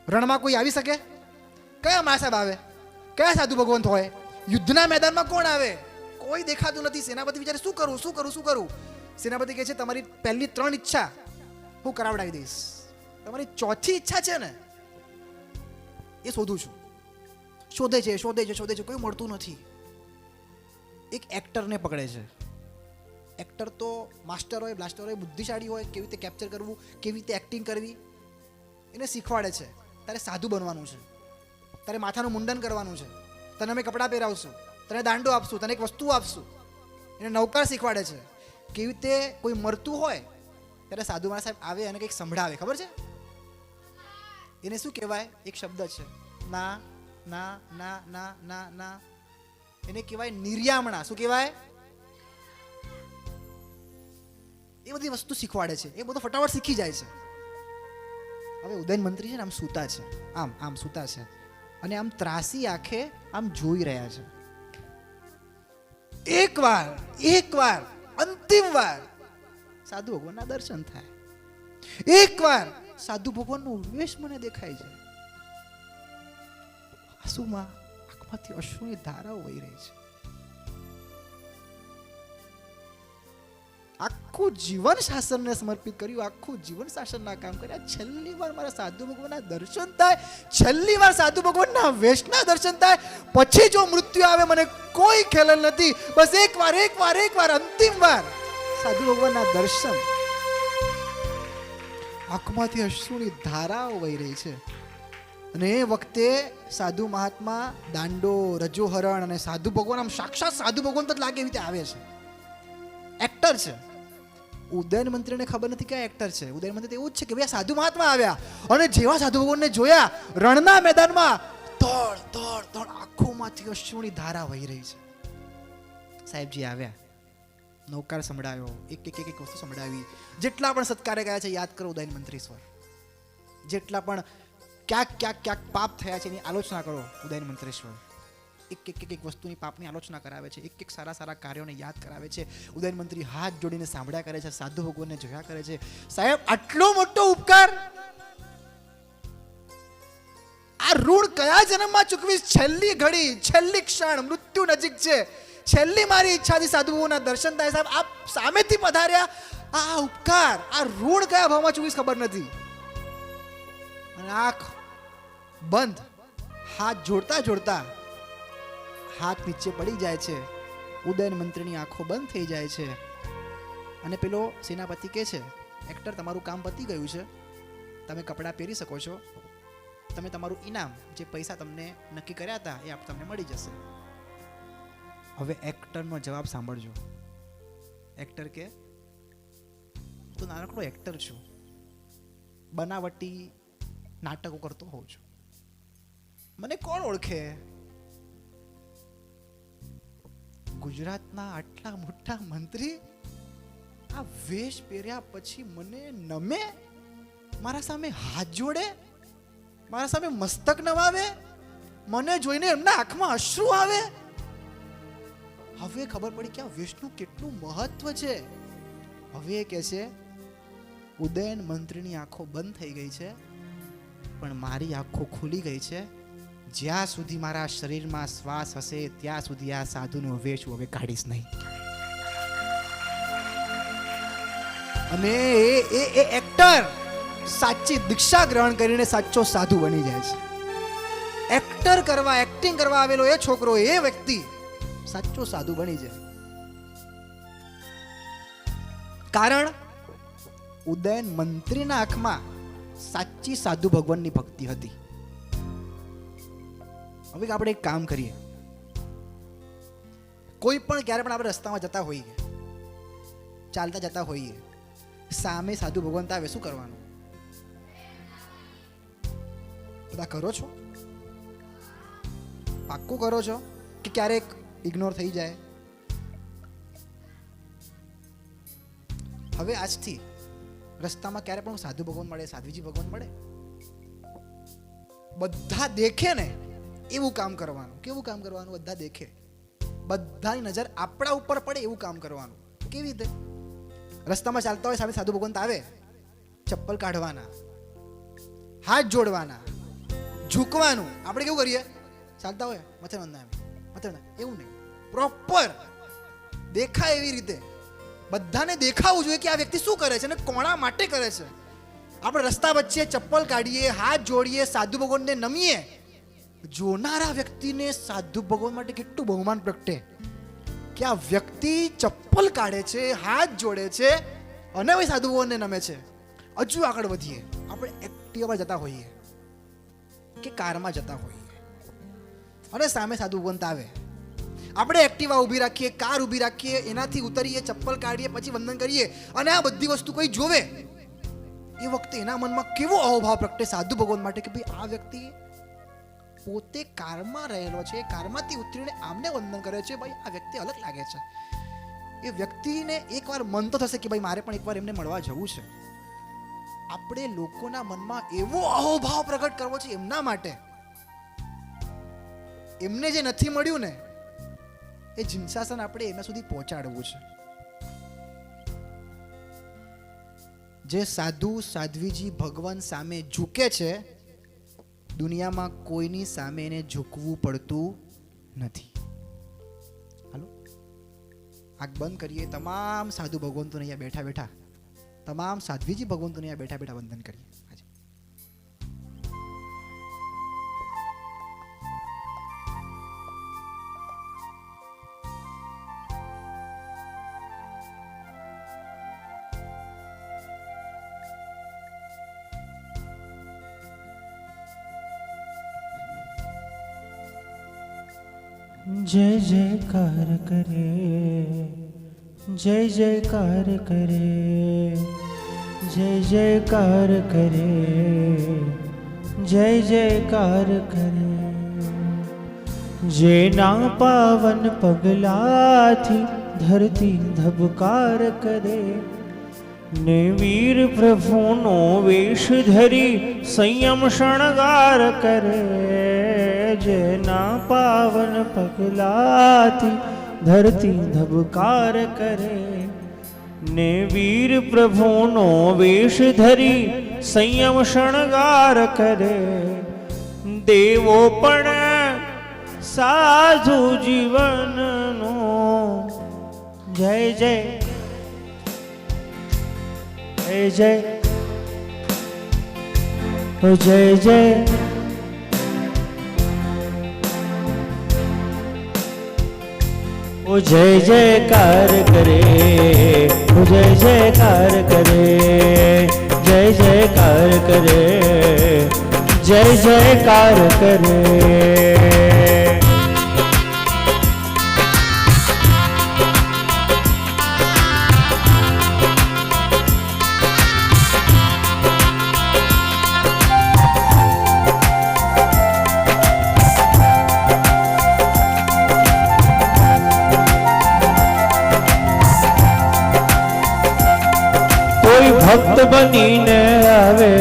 રણમાં કોઈ આવી શકે? કયા મા સાહેબ આવે? કયા સાધુ ભગવંત હોય? યુદ્ધના મેદાનમાં કોણ આવે? કોઈ દેખાતું નથી. સેનાપતિ વિચારે શું કરું? સેનાપતિ કહે છે તમારી પહેલી 3 ઈચ્છા હું કરાવડાવી દઈશ, તમારી 4થી ઈચ્છા છે ને એ શોધું છું. શોધે છે, કોઈ મળતું નથી. એક એક્ટરને પકડે છે. એક્ટર તો માસ્ટર હોય, બ્લાસ્ટર હોય, બુદ્ધિશાળી હોય, કેવી રીતે કેપ્ચર કરવું, કેવી રીતે એક્ટિંગ કરવી એને શીખવાડે છે. તારે સાધુ બનવાનું છે, તારે માથાનું મુંડન કરવાનું છે, તને અમે કપડાં પહેરાવશું, તને દાંડો આપશું, તને એક વસ્તુ આપશું. એને નૌકાર શીખવાડે છે. કેવી રીતે કોઈ મરતું હોય ત્યારે સાધુ મહારાજ સાહેબ આવે અને કંઈક સંભળાવે. ખબર છે એને શું કહેવાય? એક શબ્દ છે, ના ના ના ના ના ના. એને કહેવાય નિર્યામણા. શું કહેવાય? એ બધી વસ્તુ શીખવાડે છે. એ બધું ફટાફટ શીખી જાય છે. હવે ઉદયન મંત્રી છે ને આમ સૂતા છે, આમ સૂતા છે, અને આમ ત્રાસી આંખે આમ જોઈ રહ્યા છે. એકવાર અંતિમ વાર સાધુ ભગવાનના દર્શન થાય. એકવાર સાધુ ભગવાનનો વેશ મને દેખાય છે. આંસુમાં આંખમાંથી અશ્રુની ધારાઓ વહી રહી છે. આખું જીવન શાસનને સમર્પિત કર્યું, આખું જીવન શાસનના કામ કર્યા. છેલ્લી વાર મારા સાધુ ભગવાનના દર્શન થાય, છેલ્લી વાર સાધુ ભગવાનના વેશના દર્શન થાય, પછી જો મૃત્યુ આવે મને કોઈ ખ્યાલ નથી. બસ એકવાર અંતિમ વાર સાધુ ભગવાનના દર્શન. આંખમાંથી અશ્રુની ધારાઓ વહી રહી છે. અને એ વખતે સાધુ મહાત્મા દાંડો, રજોહરણ અને સાધુ ભગવાન આમ સાક્ષાત સાધુ ભગવાન તો લાગે એવી રીતે આવે છે. એક્ટર છે. ઉદયન મંત્રીને ખબર નથી કે એક્ટર છે. ઉદયન મંત્રી એવું જ છે કે ભાઈ સાધુ મહાત્મા આવ્યા, અને જેવા સાધુ ભગવાનને જોયા રણના મેદાનમાં દોડ આંખોમાંથી અશ્રુની ધારા વહી રહી છે. સાહેબજી આવ્યા, નૌકાર સંભળાયો, એક વસ્તુ સંભળાવી. જેટલા પણ સત્કારે ગયા છે યાદ કરો ઉદયન મંત્રી સ્વર. જેટલા પણ ક્યાંક પાપ થયા છે એની આલોચના કરો ઉદયન મંત્રેશ્વર. એક વસ્તુની પાપની આલોચના કરાવે છે, એક સારા કાર્યોને યાદ કરાવે છે. ઉદયન મંત્રી હાથ જોડીને સાંભળ્યા કરે છે, સાધુ ભગવાનને જોયા કરે છે. સાહેબ, આટલો મોટો ઉપકાર આ ઋણ કયા જન્મમાં ચૂકવીશ? છેલ્લી ઘડી, છેલ્લી ક્ષણ, મૃત્યુ નજીક છે, છેલ્લી મારી ઈચ્છાથી સાધુ ભગવાનના દર્શન થાય. સાહેબ, આપ સામેથી પધાર્યા, આ ઉપકાર, આ ઋણ કયા ભાવમાં ચૂકવીશ ખબર નથી. અને આંખ બંધ, હાથ જોડતા હાથ નીચે પડી જાય છે. ઉદયન મંત્રીની આંખો બંધ થઈ જાય છે. અને પેલો સેનાપતિ કહે છે, એક્ટર, તમારું કામ પતી ગયું છે, તમે કપડાં પહેરી શકો છો, તમે તમારું ઇનામ, જે પૈસા તમને નક્કી કર્યા હતા એ તમને મળી જશે. હવે એક્ટરનો જવાબ સાંભળજો. એક્ટર કે, તો નાનકડો એક્ટર છું, બનાવટી નાટકો કરતો હોઉં છું, મને કોણ ઓળખે? ગુજરાતના આટલા મોટા મંત્રી આ વેશ પહેર્યા પછી મને નમે, મારા સામે હાથ જોડે, મારા સામે મસ્તક નવાવે, મને જોઈને એમના આંખમાં અશ્રુ આવે. હવે ખબર પડી કે આ વેશનું કેટલું મહત્વ છે. હવે કહે છે, ઉદયન મંત્રીની આંખો બંધ થઈ ગઈ છે, પણ મારી આંખો ખુલી ગઈ છે. જ્યાં સુધી મારા શરીરમાં શ્વાસ હશે ત્યાં સુધી આ સાધુનો વેશ હું હવે કાઢીશ નહીં. અને એ એક્ટર સાચી દીક્ષા ગ્રહણ કરીને સાચો સાધુ બની જાય છે. એક્ટર કરવા, એક્ટિંગ કરવા આવેલો એ છોકરો, એ વ્યક્તિ સાચો સાધુ બની જાય. કારણ ઉદયન મંત્રીના આંખમાં સાચી સાધુ ભગવાનની ભક્તિ હતી. હવે આપણે એક કામ કરીએ. કોઈ પણ ક્યારે પણ આપણે રસ્તામાં જતા હોઈએ, ચાલતા જતા હોઈએ, સામે સાધુ ભગવાન આવે, શું કરવાનું? બધા કરો છો? પાક્કું કરો છો કે ક્યારેક ઇગ્નોર થઈ જાય? હવે આજથી રસ્તામાં ક્યારે પણ સાધુ ભગવાન મળે, સાધ્વીજી ભગવાન મળે, બધા દેખે ને એવું કામ કરવાનું. કેવું કામ કરવાનું? બધા દેખે, બધાની નજર આપણા ઉપર પડે એવું કામ કરવાનું. કેવી રીતે? રસ્તામાં ચાલતા હોય, સામે સાધુ ભગવાન આવે, ચપ્પલ કાઢવાના, હાથ જોડવાના, ઝૂકવાનું. આપણે કેવું કરીએ? ચાલતા હોય મથે વંદના, એવું નહીં, પ્રોપર દેખાય એવી રીતે બધાને દેખાવું જોઈએ કે આ વ્યક્તિ શું કરે છે અને કોના માટે કરે છે. આપણે રસ્તા વચ્ચે ચપ્પલ કાઢીએ, હાથ જોડીએ, સાધુ ભગવાનને નમીએ, જોનારા વ્યક્તિને સાધુ ભગવાન માટે કેટલું બહુમાન પ્રગટે કે આ વ્યક્તિ ચપ્પલ કાઢે છે, હાથ જોડે છે અને ભાઈ સાધુ ભગવાનને નમે છે. હજુ આગળ વધીએ, આપણે એક્ટિવા જતા હોઈએ કે કારમાં જતા હોઈએ અને સામે સાધુ ભગવાન આવે, આપણે એક્ટિવા ઊભી રાખીએ, કાર ઊભી રાખીએ, એનાથી ઉતરીએ, ચપ્પલ કાઢીએ, પછી વંદન કરીએ અને આ બધી વસ્તુ કોઈ જોવે, એ વખતે એના મનમાં કેવો અહોભાવ પ્રગટે સાધુ ભગવાન માટે કે ભાઈ આ વ્યક્તિ પોતે કારમાં રહેલો છે, કારમાંથી ઉતરીને આમને વંદન કરે છે, ભાઈ આ વ્યક્તિ અલગ લાગે છે. એ વ્યક્તિને એકવાર મન તો થશે કે ભાઈ મારે પણ એકવાર એમને મળવા જવું છે. આપણે લોકોના મનમાં એવો અહોભાવ પ્રગટ કરવો છે એમના માટે, એમને જે નથી મળ્યું ને એ જિનશાસન આપણે એમના સુધી પહોંચાડવું છે. જે સાધુ સાધ્વીજી ભગવાન સામે ઝૂકે છે, દુનિયામાં કોઈની સામે એને ઝૂકવું પડતું નથી. હાલો, આંખ બંધ કરીએ. તમામ સાધુ ભગવંતોને અહીંયા બેઠા બેઠા, તમામ સાધ્વીજી ભગવંતોને અહીંયા બેઠા બેઠા વંદન કરીએ. जय जयकार करे, जय जयकार करे, जय जयकार करे, जय जयकार करे. જેના પાવન પગલાથી ધરતી ધબકાર કરે, ને વીર પ્રભુનો વેશ ધરી સંયમ શણગાર કરે. જેના પાવન પગલાથી ધરતી ધબકાર કરે, ને વીર પ્રભુનો વેશ ધરી સંયમ શણગાર કરે. દેવો પણ સાધુ જીવનનો જય જય જય જય ઓ જય જય ઓ જય જયકાર કરે, ઓ જય જયકાર કરે, જય જયકાર કરે, જય જયકાર કરે. કોઈ ભક્ત બનીને આવે,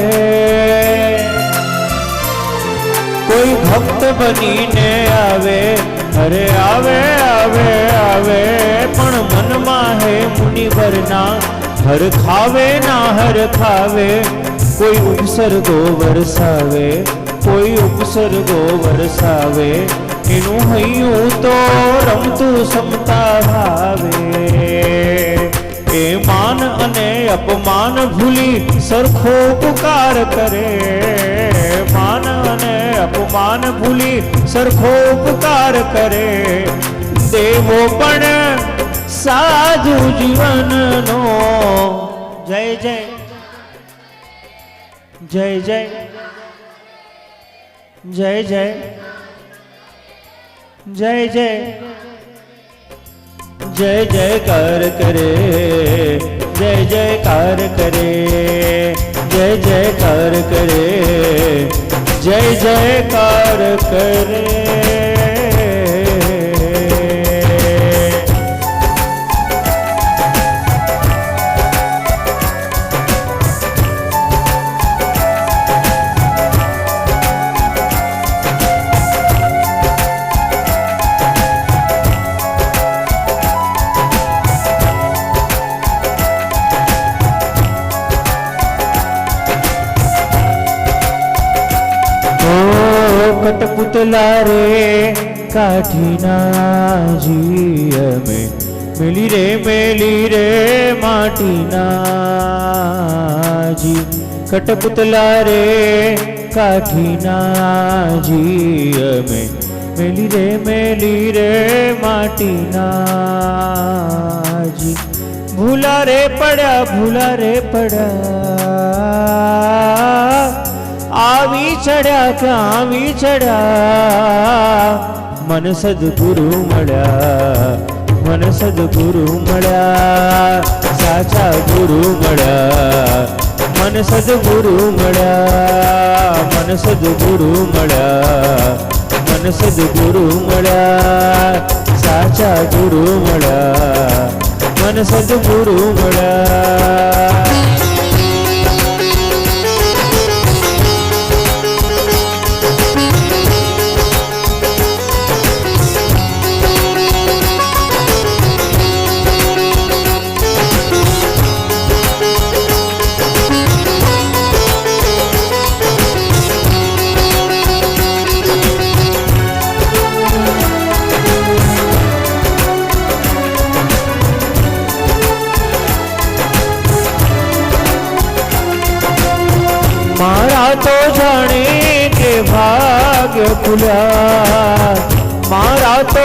કોઈ ભક્ત બનીને આવે, અરે આવે આવે આવે, પણ મનમાં હે મુનિવરના હર ખાવે ના હર ખાવે. કોઈ ઉપસર્ગો વરસાવે, કોઈ ઉપસર્ગો વરસાવે, એનું હૈયું તો રમતું સમતા ભાવે. એ માન અને અપમાન ભૂલી સરખો ઉપકાર કરે, માન અને અપમાન ભૂલી સરખો ઉપકાર કરે. દેવો પણ સાધુ જીવનનો જય જય જય જય જય જય જય જય જય જયકાર કરે, જય જયકાર કરે, જય જયકાર કરે, જય જયકાર કરે. કટપુતલા રે કાઠીના જી અમે મેલી રે માટીના જી. કટપુતલા રે કાઠીના જી અમે મેલી રે માટીના જી. ભૂલા રે પડ્યા આવી ચડ્યા ક્યાં આવી ચડ્યા. મન સદગુરુ મળ્યા, મન સદગુરુ મળ્યા, સાચા ગુરુ મળ્યા. મન સદગુરુ મળ્યા, મન સદગુરુ મળ્યા, મન સદગુરુ મળ્યા, સાચા ગુરુ મળ્યા. મન સદગુરુ મળ્યા. મારા તો જાણે કે ભાગ્ય ખુલ્યા, મારા તો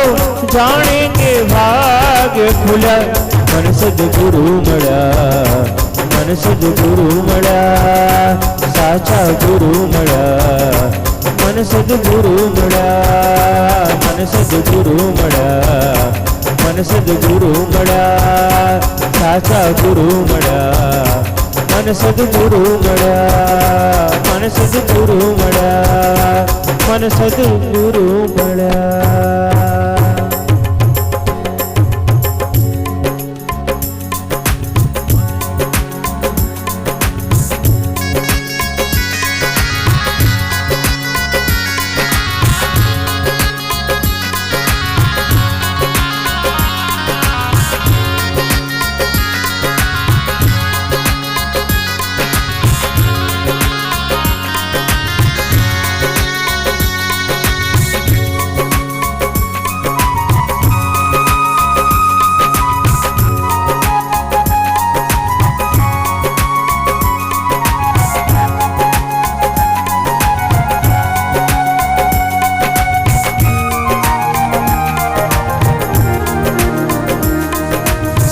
જાણે કે ભાગ્ય ખુલ્યા. મન સદગુરુ મળ્યા, મન સદગુરુ મળ્યા, સાચા ગુરુ મળ્યા. મન સદગુરુ મળ્યા, મન સદગુરુ મળ્યા, મન સદગુરુ મળ્યા, સાચા ગુરુ મળ્યા. મને સદગુરુ મળ્યા, મને સદગુરુ મળ્યા, મને સદગુરુ મળ્યા.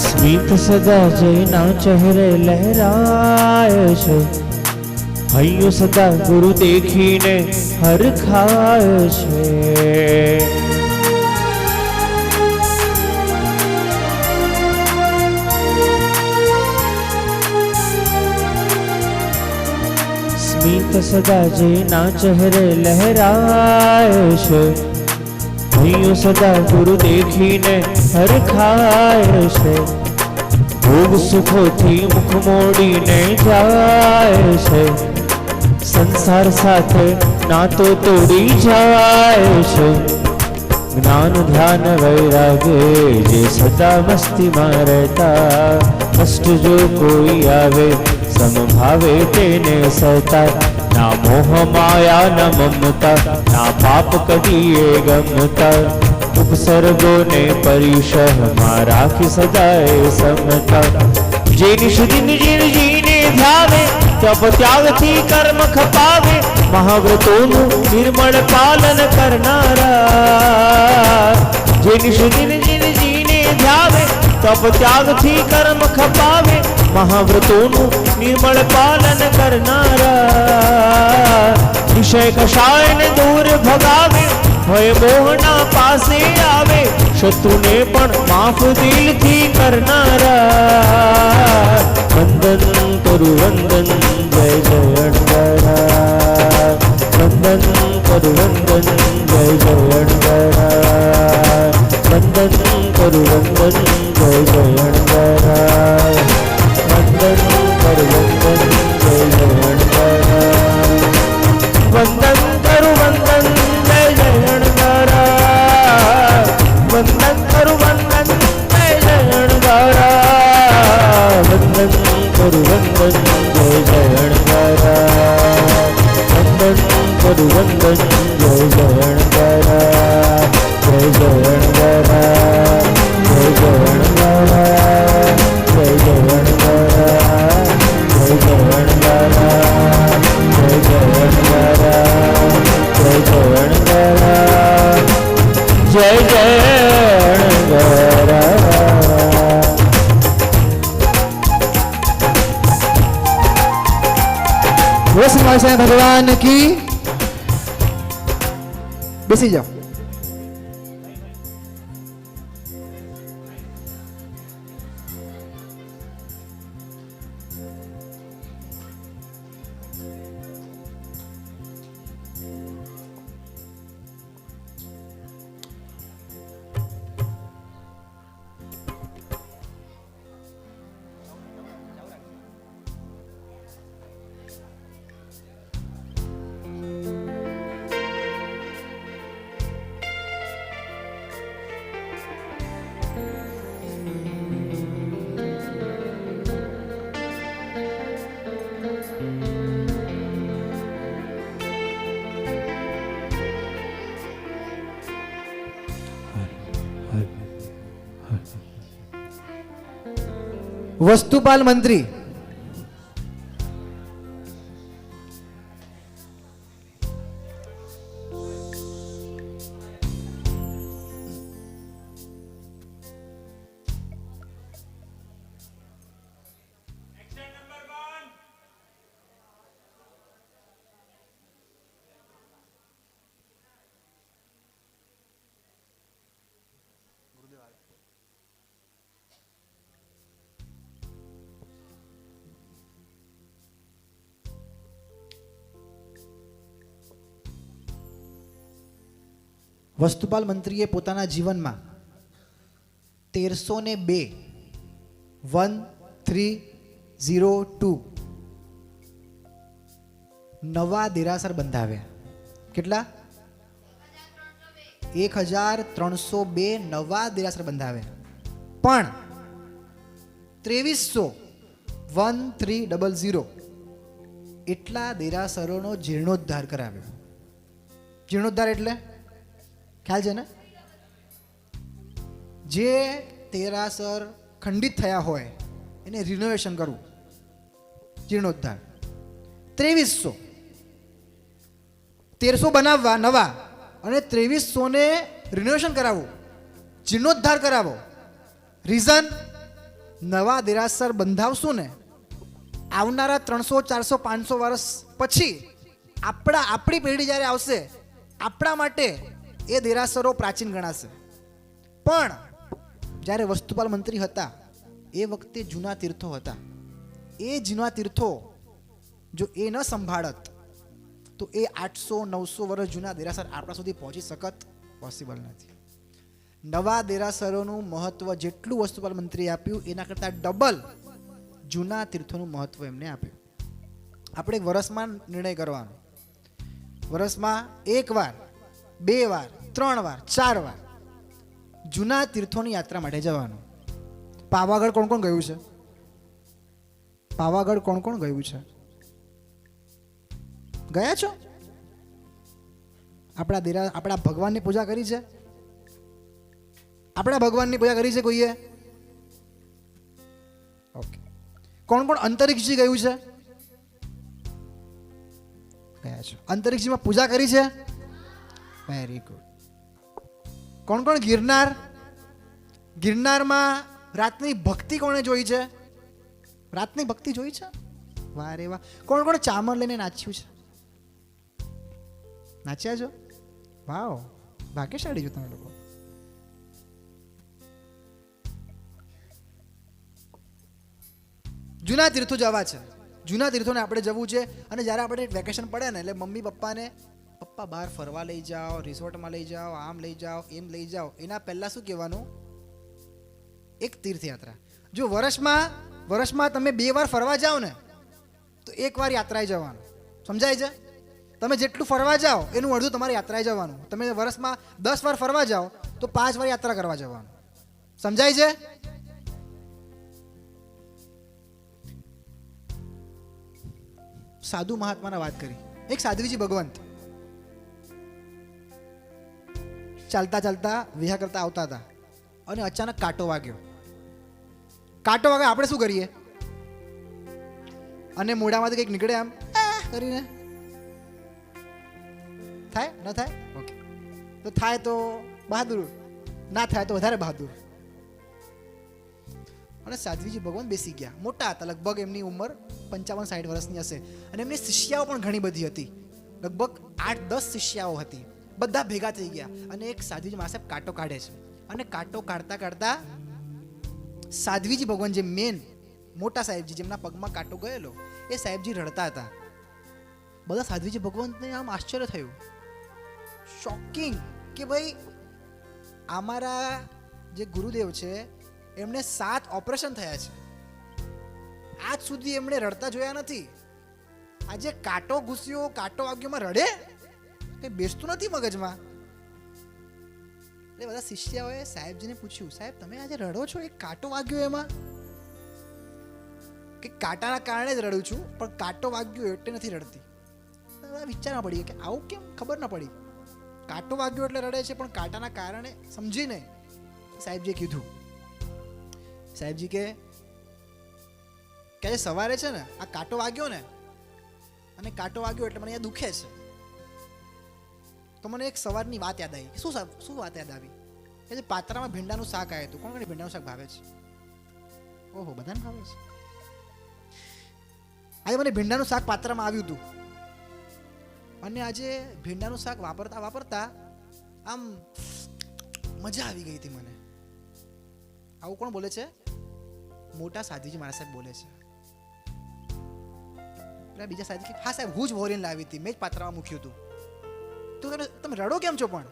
સ્મિત સદા જેના ચહેરે લહેરાય છે, હૈયું સદા ગુરુ દેખીને હરખાય છે. સ્મિત સદા જેના ચહેરે લહેરાય છે, હૈયું સદા ગુરુ દેખીને હરખાય છે. ભોગ સુખોથી મુખ મોડીને જાય છે, સંસાર સાથે નાતો તોડી જાય છે. જ્ઞાન ધ્યાન વૈરાગે જે સદા મસ્તીમાં રહેતા, કષ્ટ જો કોઈ આવે સમભાવે તેને સહતા. ના મોહ માયા ન મમતા, ના પાપ કદીએ ગમતા. ઉપસર્ગોને પરિશહમાં રાખી સદાય સમતા. જે નિષદિન જીને ધ્યાવે, તપ ત્યાગથી કર્મ ખપાવે, મહાવ્રતોનું નિર્મળ પાલન કરનારા. જે નિષદિન જીને ધ્યાવે, તપ ત્યાગથી કર્મ ખપાવે, મહાવ્રતોનું નિર્મળ પાલન કરનારા. વિષય કષાયને દૂર ભગાવે, ભય મોહના પાસે આવે, શત્રુને પણ માફ દિલથી કરનારા. વંદન કરું વંદન જય જય અણગરા, વંદન કરું વંદન જય જય અણગરા, વંદન કરું વંદન જય જય અણગરા, વંદન કરું વંદન જય જય અણગરા, વંદન કરું વંદન જય જય અણગરા, વંદન કરું વંદન જય જય અણગરા, વંદન કરું વંદન જય જય અણગરા, વંદન કરું વંદન જય જય અણગરા, જય જય અણગરા, જય જય અણગરા, જય જય અણગરા, જય જય અણગરા, જય જય અણગરા, જય જય અણગરા, જય જય અણગરા. વૈષ્ણવ ભગવાન કી. બેસી જાઓ. વસ્તુપાલ મંત્રી વસ્તુપાલ મંત્રીએ પોતાના જીવનમાં 1302 નવા દેરાસર બંધાવ્યા. કેટલા? 1302 નવા દેરાસર બંધાવ્યા. પણ 1300 એટલા દેરાસરોનો જીર્ણોદ્ધાર કરાવ્યો. જીર્ણોદ્ધાર એટલે ખ્યાલ છે ને? જે દેરાસર ખંડિત થયા હોય એને રિનોવેશન કરવું, જીર્ણોદ્ધાર. 1300 બનાવવા નવા અને 2300 ને રિનોવેશન કરાવવું, જીર્ણોદ્ધાર કરાવો. રીઝન, નવા દેરાસર બંધાવશું ને આવનારા 300 400 500 વર્ષ પછી આપણી પેઢી જ્યારે આવશે આપણા માટે એ દેરાસરો પ્રાચીન ગણાશે. પણ જ્યારે વસ્તુપાલ મંત્રી હતા એ વખતે જૂના તીર્થો હતા. એ જૂના તીર્થો જો એ ન સંભાળત તો એ 800 900 વર્ષ જૂના દેરાસર આપણા સુધી પહોંચી શકત? પોસિબલ નથી. નવા દેરાસરોનું મહત્વ જેટલું વસ્તુપાલ મંત્રીએ આપ્યું એના કરતાં ડબલ જૂના તીર્થોનું મહત્વ એમને આપ્યું. આપણે વર્ષમાં નિર્ણય કરવાનો, વર્ષમાં 1 વાર 2 વાર 3 વાર 4 વાર જૂના તીર્થોની યાત્રા માટે જવાનું. પાવાગઢ કોણ કોણ ગયું છે? પાવાગઢ કોણ કોણ ગયું છે? ગયા છો? આપણા ભગવાનની પૂજા કરી છે? આપણા ભગવાનની પૂજા કરી છે કોઈએ? ઓકે. કોણ કોણ અંતરિક્ષજી ગયું છે? ગયા છો? અંતરિક્ષજીમાં પૂજા કરી છે? Very good. કોણ કોણ ગિરનારમાં રાતની ભક્તિ કોણે જોઈ છે? રાતની ભક્તિ જોઈ છે? વાહ રે વાહ. કોણ કોણ ચામર લઈને નાચ્યું છે? નાચ્યા છો? વાવ, ભાગ્યશાળી છો તમે લોકો. જૂના તીર્થો જવા છે, જૂના તીર્થોને આપણે જવું છે. અને જ્યારે આપણે વેકેશન પડે ને એટલે મમ્મી પપ્પાને પપ્પા બહાર ફરવા લઈ જાઓ, રિસોર્ટમાં લઈ જાઓ, આમ લઈ જાઓ, એમ લઈ જાઓ, એના પહેલાં શું કહેવાનું? એક તીર્થયાત્રા. જો વર્ષમાં તમે 2 વાર ફરવા જાઓ ને તો 1 વાર યાત્રાએ જવાનું. સમજાય છે? તમે જેટલું ફરવા જાઓ એનું અડધું તમારે યાત્રાએ જવાનું. તમે વર્ષમાં 10 વાર ફરવા જાઓ તો 5 વાર યાત્રા કરવા જવાનું. સમજાય છે? સાધુ મહાત્માના વાત કરી. એક સાધ્વીજી ભગવંત ચાલતા ચાલતા વિહાર કરતા આવતા હતા અને અચાનક કાંટો વાગ્યો. આપણે શું કરીએ? અને મોઢામાંથી કંઈક નીકળે આમ કરીને. થાય ન થાય? ઓકે. તો થાય તો બહાદુર, ના થાય તો વધારે બહાદુર. અને સાધ્વીજી ભગવાન બેસી ગયા. મોટા હતા, લગભગ એમની ઉંમર 55-60 વર્ષની હશે. અને એમની શિષ્યાઓ પણ ઘણી બધી હતી, લગભગ 8-10 શિષ્યાઓ હતી. બધા ભેગા થઈ ગયા અને એક સાધ્વીજી મહારાજ સાહેબ કાંટો કાઢે છે. અને કાંટો કાઢતા કાઢતા સાધ્વીજી ભગવાન જે મેન મોટા સાહેબજી જેમના પગમાં કાંટો ગયેલો એ સાહેબજી રડતા હતા. બધા સાધ્વીજી ભગવંતને આમ આશ્ચર્ય થયું, શોકિંગ, કે ભાઈ અમારા જે ગુરુદેવ છે એમને 7 ઓપરેશન થયા છે, આજ સુધી એમણે રડતા જોયા નથી. આજે કાંટો ઘૂસ્યો, કાંટો વાગ્યોમાં રડે? કંઈ બેસતું નથી મગજમાં. એટલે બધા શિષ્યાઓએ સાહેબજીને પૂછ્યું, સાહેબ તમે આજે રડો છો, એક કાંટો વાગ્યો એમાં? કે કાંટાના કારણે જ રડું છું, પણ કાંટો વાગ્યો એટલે નથી રડતી. વિચારવા પડી કે આવું કેમ? ખબર ના પડી. કાંટો વાગ્યો એટલે રડે છે પણ કાંટાના કારણે સમજી નહીં. સાહેબજીએ કીધું, સાહેબજી કે આજે સવારે છે ને આ કાંટો વાગ્યો ને, અને કાંટો વાગ્યો એટલે મને અહીંયા દુખે છે. તો મને એક સવારની વાત યાદ આવી. શું વાત યાદ આવી? કે પાત્રામાં ભીંડાનું શાક આવ્યું હતું. કોણ કોણ ભીંડાનું શાક ભાવે છે? ઓહો, બધાને ભાવે છે. આજે મને ભીંડાનું શાક પાત્રામાં આવ્યું હતું અને આજે ભીંડાનું શાક વાપરતા વાપરતા આમ મજા આવી ગઈ હતી મને. આવું કોણ બોલે છે? મોટા સાધ્વીજી મારા સાહેબ બોલે છે. બીજા સાહેબ, હા સાહેબ, હું જ વોરીને લાવી હતી, મેં જ પાત્રામાં મૂક્યું હતું. તો તમે રડો કેમ છો? પણ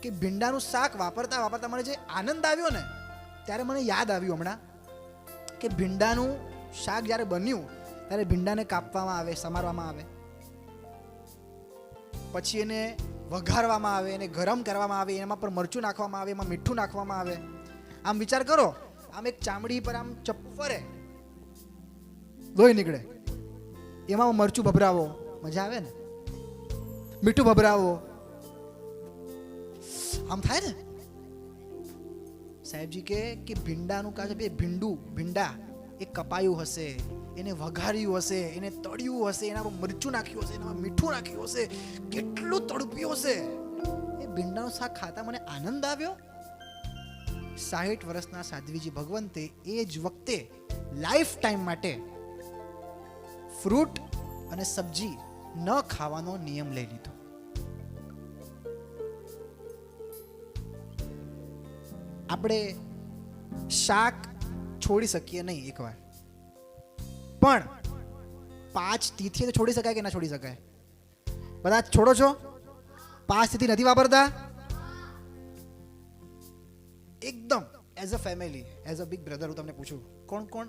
કે ભીંડાનું શાક વાપરતા વાપરતા મને જે આનંદ આવ્યો ને, ત્યારે મને યાદ આવ્યું હમણાં કે ભીંડાનું શાક જ્યારે બન્યું ત્યારે ભીંડાને કાપવામાં આવે, સમારવામાં આવે, પછી એને વઘારવામાં આવે, એને ગરમ કરવામાં આવે, એમાં પર મરચું નાખવામાં આવે, એમાં મીઠું નાખવામાં આવે. આમ વિચાર કરો, આમ એક ચામડી પર આમ ચપ્પુ ફરે, લોહી નીકળે, એમાં મરચું ભભરાવો, મજા આવે ને, મીઠું ભભરાવો, આમ થાય ને. સાહેબજી કે ભીંડાનું કાચ ભીંડા એ કપાયું હશે, એને વઘાર્યું હશે, એને તળ્યું હશે, એના પર મરચું નાખ્યું હશે, એનામાં મીઠું નાખ્યું હશે, કેટલું તડપ્યું હશે. એ ભીંડાનું શાક ખાતા મને આનંદ આવ્યો. 60 વર્ષના સાધ્વીજી ભગવંતે એ જ વખતે લાઈફ ટાઈમ માટે ફ્રૂટ અને સબ્જી ન ખાવાનો નિયમ લઈ લીધો. આપણે શાક છોડી શકીએ નહીં એકવાર, પણ 5 તિથિ તો છોડી શકાય કે ના છોડી શકાય? બધા છોડો છો? 5 તિથિ નથી વાપરતા? એકદમ as a family, as a big brother હું તમને પૂછું, કોણ કોણ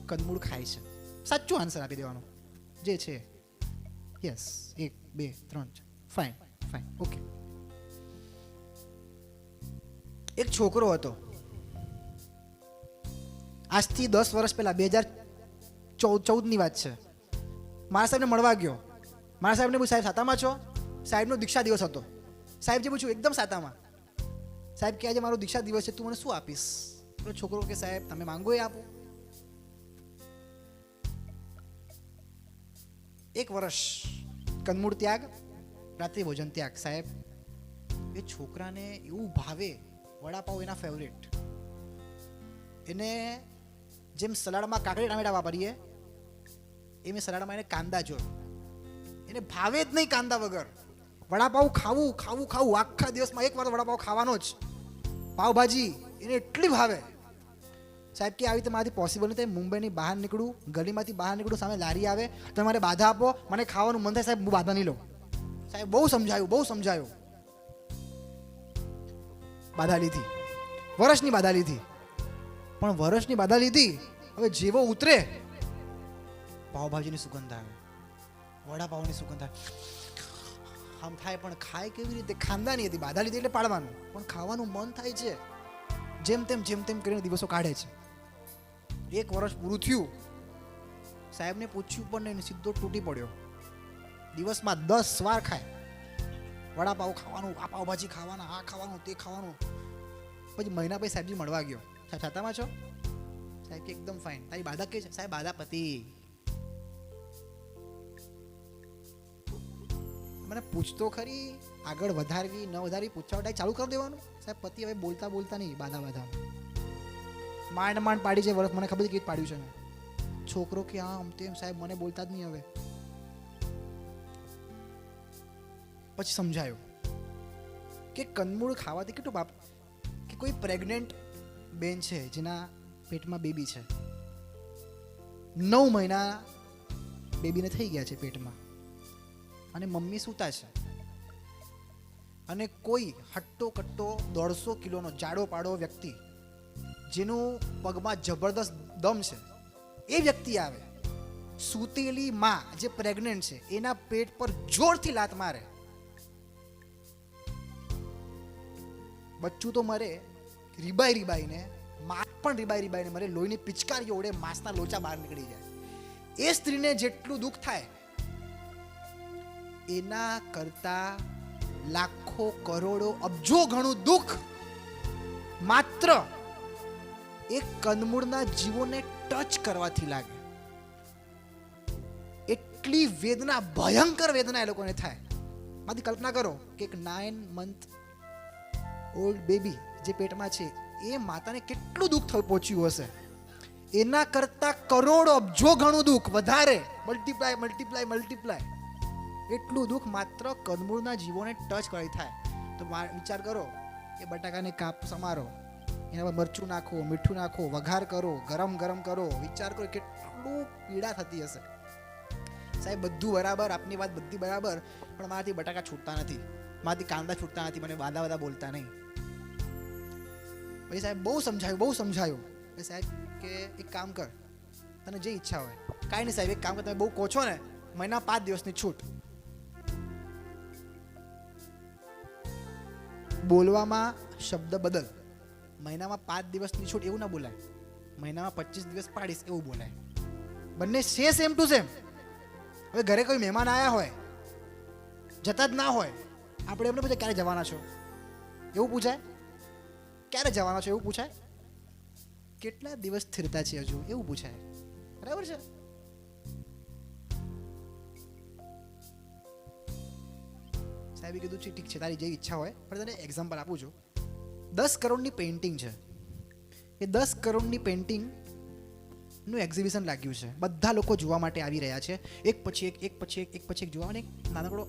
કંદમૂળ ખાય છે? સાચું આન્સર આપી દેવાનો જે છે. Yes, 1 2 3, fine fine, okay. એક છોકરો હતો, આજથી 10 વર્ષ પહેલા, 2014ની વાત છે. મારા સાહેબને મળવા ગયો. મારા સાહેબને પૂછ્યું, સાહેબ સાતામાં છો? સાહેબનો દીક્ષા દિવસ હતો. સાહેબજી પૂછ્યું, એકદમ સાતામાં. સાહેબ કે આજે મારો દીક્ષા દિવસ છે, તું મને શું આપીશ? પેલો છોકરો કે સાહેબ તમે માંગો એ આપો. 1 વર્ષ કંદમૂળ ત્યાગ, રાત્રિ ભોજન ત્યાગ. સાહેબ એ છોકરાને એવું ભાવે, વડાપાવ એના ફેવરેટ. એને જેમ સલાડમાં કાકડી ટામેટા વાપરીએ એમ સલાડમાં એને કાંદા જોયો. એને ભાવે જ નહીં કાંદા વગર. વડાપાવ ખાવું ખાવું ખાવું, આખા દિવસમાં 1 વાર વડાપાવ ખાવાનો જ. પાવભાજી એને એટલી ભાવે. સાહેબ કે આવી રીતે મારાથી પોસિબલ નથી. મુંબઈની બહાર નીકળું, ગલીમાંથી બહાર નીકળું, સામે લારી આવે, તમે મારે બાધા આપો, મને ખાવાનું મન થાય. સાહેબ હું બાધા નહીં લઉં. સાહેબ બહુ સમજાયું. બાધા લીધી, વર્ષની બાધા લીધી. પણ વર્ષની બાધા લીધી, હવે જેવો ઉતરે પાવભાજીની સુગંધ આવે, વડાપાવની સુગંધ આવે, આમ થાય. પણ ખાય કેવી રીતે? ખાંદાની હતી, બાધા લીધી એટલે પાડવાનું, પણ ખાવાનું મન થાય છે. જેમ તેમ કરીને દિવસો કાઢે છે. 1 વર્ષ પૂરું થયું, સાહેબને પૂછ્યું પણ નહીં, સીધો તૂટી પડ્યો. દિવસમાં 10 વાર ખાય, વડાપાવ ખાવાનું, આ પાવભાજી ખાવાના, આ ખાવાનું, તે ખાવાનું. પછી મહિના પછી સાહેબજી મળવા ગયો. સાહેબ છાતામાં છો? સાહેબ કે એકદમ ફાઇન. તારી બાધા કે છે? સાહેબ બાધા પતિ. મને પૂછતો ખરી, આગળ વધારવી ન વધારવી, પૂછવા ચાલુ કરી દેવાનું. સાહેબ પતિ હવે બોલતા નહીં, બાધા માંડ પાડી છે વર્ષ. મને ખબર કેવી પાડ્યું છે ને. છોકરો કે આમ તેમ. સાહેબ મને બોલતા જ નહીં હવે. પછી સમજાયું કે કંદમૂળ ખાવાથી કેટલું બાપ, કે કોઈ પ્રેગ્નેન્ટ બેન છે જેના પેટમાં બેબી છે, 9 મહિના બેબીને થઈ ગયા છે પેટમાં, અને મમ્મી સૂતા છે, અને કોઈ હટ્ટો કટ્ટો 150 કિલોનો જાડો પાડો વ્યક્તિ જેનું પગમાં જબરદસ્ત દમ છે, એ વ્યક્તિ આવે, સૂતેલી માં જે પ્રેગ્નેન્ટ છે એના પેટ પર જોરથી લાત મારે, બચ્ચું તો મરે, રીબાઈને માં પણ રીબાઈને મરે, લોહીની પિચકારીઓ ઓળે, માંસના લોચા બહાર નીકળી જાય. એ સ્ત્રીને જેટલું દુઃખ થાય એના કરતા લાખો કરોડો અબજો ઘણું દુઃખ માત્ર એક કંદમૂળના જીવોને ટચ કરવાથી લાગે. એટલી વેદના, ભયંકર વેદના એ લોકોને થાય. માંથી કલ્પના કરો કે એક 9 month ઓલ્ડ બેબી જે પેટમાં છે એ માતાને કેટલું દુઃખ પહોંચ્યું હશે. એના કરતા કરોડો અબજો ઘણું દુઃખ વધારે, મલ્ટીપ્લાય એટલું દુઃખ માત્ર કંદમૂળના જીવોને ટચ કરી થાય. તો વિચાર કરો કે બટાકાને સમારો, એના પર મરચું નાખો, મીઠું નાખો, વઘાર કરો, ગરમ કરો. વિચાર કરો કેટલું પીડા થતી હશે. સાહેબ બધું બરાબર, આપની વાત બધી બરાબર, પણ મારાથી બટાકા છૂટતા નથી. મારાથી કાંદા છૂટતા નથી, મને વાદા બોલતા નહીં. પછી સાહેબ બહુ સમજાયું. પછી સાહેબ કે એક કામ કર, તને જે ઈચ્છા હોય. કાંઈ નહીં સાહેબ, એક કામ કર, તમે બહુ કહો છો ને, મહિના 5 દિવસની છૂટ. બોલવામાં શબ્દ બદલ. મહિનામાં 5 દિવસની છૂટ એવું ના બોલાય, મહિનામાં 25 દિવસ પાડીશ એવું બોલાય. બંને સેમ ટુ સેમ. હવે ઘરે કોઈ મહેમાન આવ્યા હોય, જતા જ ના હોય, આપણે એમને પૂછે ક્યારે જવાના છો એવું પૂછાય? ક્યારે જવાના છો એવું પૂછાય? કેટલા દિવસ સ્થિરતા છે હજુ એવું પૂછાય. બરાબર છે? સાહેબે કીધું છે ઠીક છે, તારી જે ઈચ્છા હોય, પણ તને એક્ઝામ્પલ આપું છું. 10 કરોડની પેઇન્ટિંગ છે. એ 10 કરોડની પેઇન્ટિંગ નું એક્ઝિબિશન લાગ્યું છે. બધા લોકો જોવા માટે આવી રહ્યા છે, એક પછી એક જોવા. અને એક નાનકડો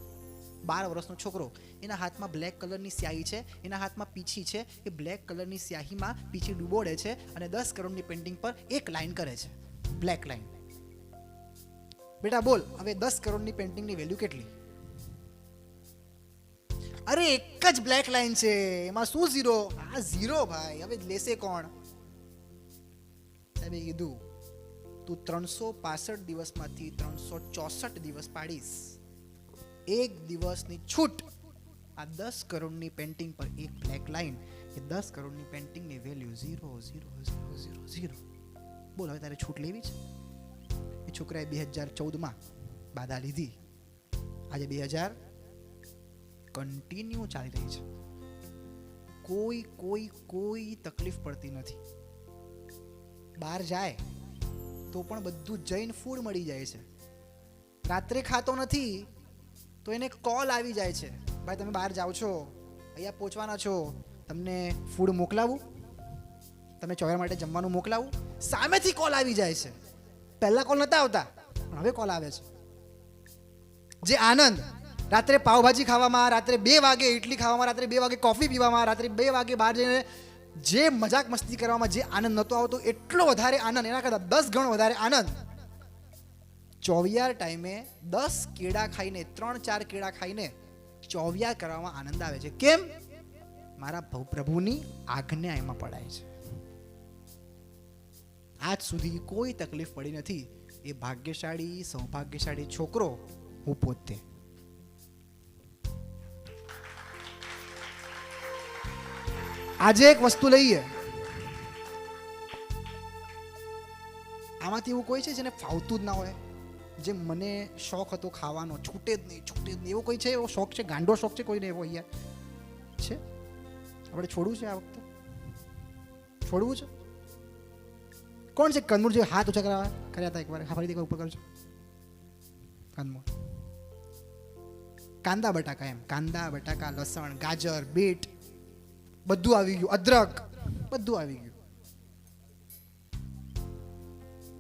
12 વર્ષનો છોકરો, એના હાથમાં બ્લેક કલરની સ્યાહી છે, એના હાથમાં પીછી છે. એ બ્લેક કલરની સ્યાહીમાં પીછી ડૂબોડે છે અને 10 કરોડની પેઇન્ટિંગ પર એક લાઈન કરે છે, બ્લેક લાઈન. બેટા બોલ, હવે 10 કરોડની પેઇન્ટિંગની વેલ્યુ કેટલી? અરે એક જ બ્લેક લાઈન છે, એમાં શું ઝીરો? આ ઝીરો ભાઈ, હવે લેશે કોણ? સાહેબે કીધું તું 365 દિવસમાંથી 364 દિવસ પાડીશ, એક દિવસની છૂટ. આ 10 કરોડની પેઇન્ટિંગ પર એક બ્લેક લાઈન, એ 10 કરોડની પેઇન્ટિંગની વેલ્યુ 0. બોલ, હવે તારે છૂટ લેવી છે? એ છોકરાએ 2014માં બાધા લીધી. આજે 2000 કન્ટિન્યુ ચાલી રહી છે. કોઈ તકલીફ પડતી નથી. બહાર જાય તો પણ બધું જૈન ફૂડ મળી જાય છે. રાત્રે ખાતો નથી તો એને કોલ આવી જાય છે, ભાઈ તમે બહાર જાઓ છો, અહીંયા પહોંચવાના છો, તમને ફૂડ મોકલાવું, તમે ચોયર માટે જમવાનું મોકલાવું. સામેથી કોલ આવી જાય છે. પહેલાં કોલ નહોતા આવતા, પણ હવે કોલ આવે છે. જે આનંદ રાત્રે પાવભાજી ખાવામાં, રાત્રે 2 વાગે ઇડલી ખાવામાં, રાત્રે 2 વાગે કોફી પીવામાં, રાત્રે 2 વાગે બહાર જઈને જે મજાક મસ્તી કરવામાં જે આનંદ નહોતો આવતો, એટલો વધારે આનંદ, એના કરતાં 10 ગણો વધારે આનંદ ચોવિયાર ટાઈમે 10 કેળા ખાઈને, 3-4 કેળા ખાઈને ચોવિયાર કરવામાં આનંદ આવે છે. કેમ? મારા પ્રભુની આજ્ઞા એમાં પડાય છે. આજ સુધી કોઈ તકલીફ પડી નથી. એ ભાગ્યશાળી, સૌભાગ્યશાળી છોકરો હું પોતે. આજે એક વસ્તુ લઈએ, આમાંથી એવું કોઈ છે જેને ફાવતું જ ના હોય? જે મને શોખ હતો ખાવાનો, છૂટે જ નહીં, એવો કોઈ છે? એવો શોખ છે, ગાંડો શોખ છે કોઈને એવો અહીંયા છે? આપણે છોડવું છે આ વખતે? છોડવું છે? કોણ છે કંદમૂળ જે હાથ ઓછા કર્યા હતા એકવાર? હા, ફરીથી ઉપર કરજો. કંદમૂળ, કાંદા બટાકા, એમ કાંદા બટાકા, લસણ, ગાજર, બીટ બધું આવી ગયું, અદરક બધું આવી ગયું.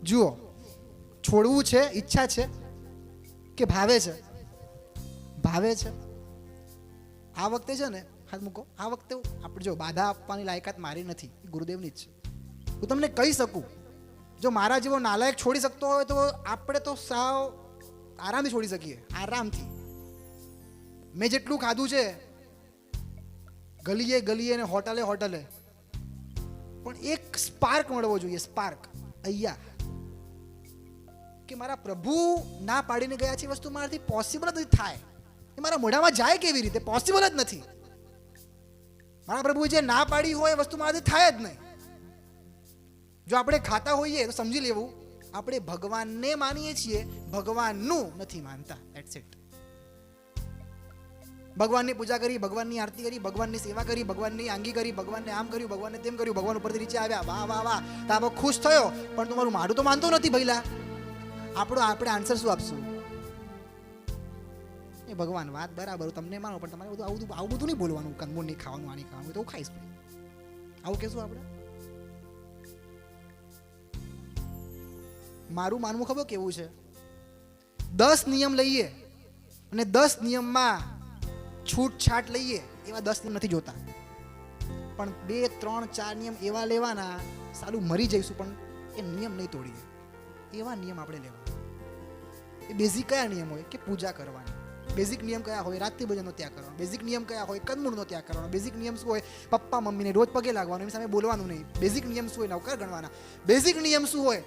જુઓ, છોડવું છે, ઈચ્છા છે કે ભાવે છે? ભાવે છે. આ વખતે છે ને, હાથ મૂકો, આ વખતે આપણે જો બાધા આપવાની લાયકાત મારી નથી, ગુરુદેવની જ છે. હું તમને કહી શકું, જો મારા જેવો નાલાયક છોડી શકતો હોય તો આપણે તો સાવ આરામથી છોડી શકીએ, આરામથી. મેં જેટલું ખાધું છે ગલીએ ને હોટલે, પણ એક સ્પાર્ક મળવો જોઈએ, સ્પાર્ક અહીંયા, કે મારા પ્રભુ ના પાડીને ગયા છે, વસ્તુ મારાથી પોસિબલ જ નથી થાય. એ મારા મોઢામાં જાય કેવી રીતે? પોસિબલ જ નથી. મારા પ્રભુએ જે ના પાડી હોય વસ્તુ મારાથી થાય જ નહીં. જો આપણે ખાતા હોઈએ તો સમજી લેવું, આપણે ભગવાનને માનીએ છીએ, ભગવાનનું નથી માનતા. That's it. ભગવાનની પૂજા કરી, ભગવાનની આરતી કરી, ભગવાનની સેવા કરી, ભગવાનની આંગી કરી, ભગવાનને આમ કર્યું, ભગવાનને તેમ કર્યું, ભગવાન ઉપરથી નીચે આવ્યા, વાહ વાહ વાહ, તારો ખુશ થયો, પણ તમારું મારું તો માનતો નથી ભઈલા. આપણે આન્સર શું આપશું? એ ભગવાન વાત બરાબર, તમને માનો, પણ તમારે બધું આવું બધું નહીં બોલવાનું. કંદમૂળ નહીં ખાવાનું, આની ખાવાનું, તો હું ખાઈશ ભાઈ, આવું કહેશું આપણે? મારું માનવું ખબર કેવું છે? 10 નિયમ લઈએ અને 10 નિયમમાં છૂટછાટ લઈએ, એવા 10 નિયમ નથી જોતા. પણ 2, 3, 4 નિયમ એવા લેવાના, સાલું મરી જઈશું પણ એ નિયમ નહીં તોડીએ, એવા નિયમ આપણે લેવાના. એ બેઝિક કયા નિયમ હોય? કે પૂજા કરવાની, બેઝિક નિયમ કયા હોય? રાત્રિ ભોજનનો ત્યાગ કરવાનો. બેઝિક નિયમ કયા હોય? કંદમૂળનો ત્યાગ કરવાનો. બેઝિક નિયમ શું હોય? પપ્પા મમ્મીને રોજ પગે લાગવાનું, એની સામે બોલવાનું નહીં. બેઝિક નિયમ શું હોય? નવકાર ગણવાના. બેઝિક નિયમ શું હોય?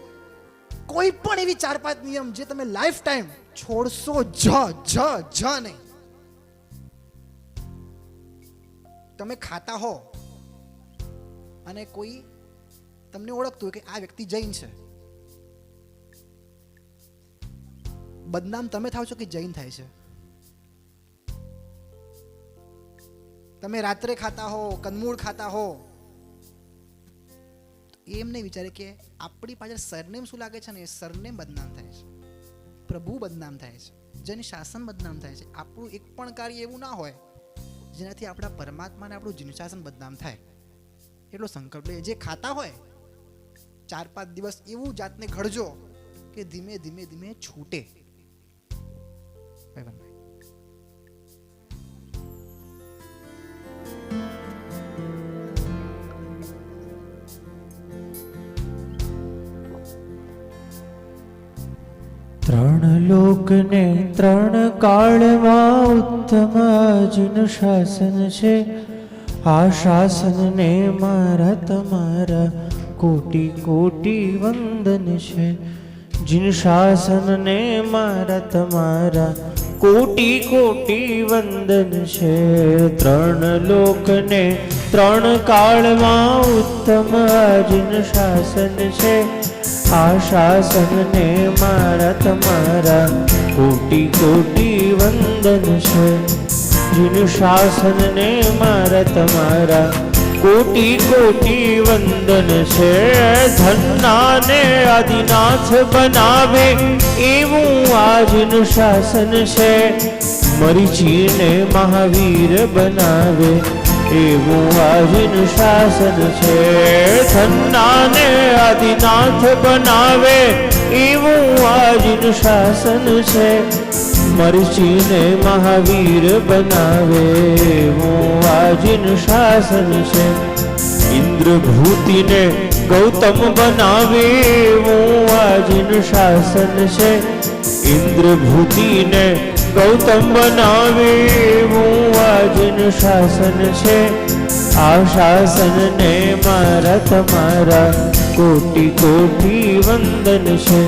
કોઈ પણ એવી 4-5 નિયમ જે તમે લાઈફ ટાઈમ છોડશો જ નહીં. તમે ખાતા હો અને કોઈ તમને ઓળખતું હોય કે આ વ્યક્તિ જૈન છે, બદનામ તમે થાવ છો કે જૈન થાય છે? તમે રાત્રે ખાતા હો, કંદમૂળ ખાતા હો, એમ નહીં વિચારે કે આપણી પાછળ સરનેમ શું લાગે છે ને, એ સરનેમ બદનામ થાય છે, પ્રભુ બદનામ થાય છે, જેની શાસન બદનામ થાય છે. આપણું એક પણ કાર્ય એવું ના હોય જેનાથી આપણા પરમાત્માને આપણું જીનશાસન બદનામ થાય. એટલો સંકલ્પ લે. જે ખાતા હોય 4-5 દિવસ એવું જાતને ઘડજો કે ધીમે ધીમે ધીમે છૂટે. ત્રણ લોકને ત્રણ કાળમાં ઉત્તમ જીન શાસન છે. આ શાસનને મારા તમારા કોટી કોટી વંદન છે. જીન શાસનને મારા તમારા કોટી કોટી વંદન છે. ત્રણ લોકને ત્રણ કાળમાં ઉત્તમ જીન શાસન છે. આ શાસનને મારા તમારા કોટી કોટી વંદન છે. જીન શાસનને મારા તમારા કોટી કોટી વંદન છે. ધન્નાને આદિનાથ બનાવે એવું આ જીન શાસન છે. મરીચીને મહાવીર બનાવે એવું આ જીન શાસન છે. ધન્નાને આદિનાથ બનાવે એવું આ જીન શાસન છે. મરીચીને મહાવીર બનાવે એવું આ જીન શાસન છે. ઇન્દ્રભૂતિને ગૌતમ બનાવે એવું આ જીન શાસન છે. ઇન્દ્રભૂતિને ગૌતમ બનાવે એવું આ જીન શાસન છે. આ શાસનને મારા તમારા કોટી કોટી વંદન છે.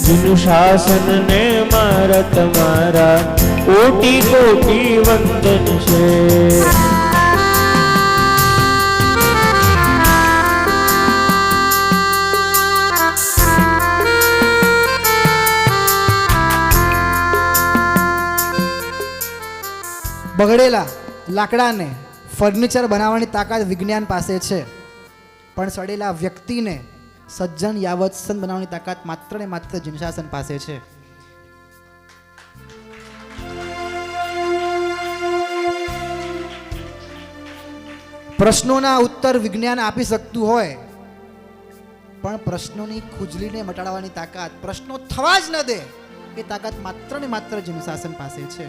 જીન શાસનને મારા તમારા કોટી કોટી વંદન છે. બગડેલા લાકડાને ફર્નિચર બનાવવાની તાકાત વિજ્ઞાન પાસે છે, પણ સડેલા વ્યક્તિને સજ્જન યાવત સંત બનાવવાની તાકાત માત્ર ને માત્ર જીનશાસન પાસે છે. પ્રશ્નોના ઉત્તર વિજ્ઞાન આપી શકતું હોય, પણ પ્રશ્નોની ખુજલીને મટાડવાની તાકાત, પ્રશ્નો થવા જ ન દે એ તાકાત માત્ર ને માત્ર જીનશાસન પાસે છે.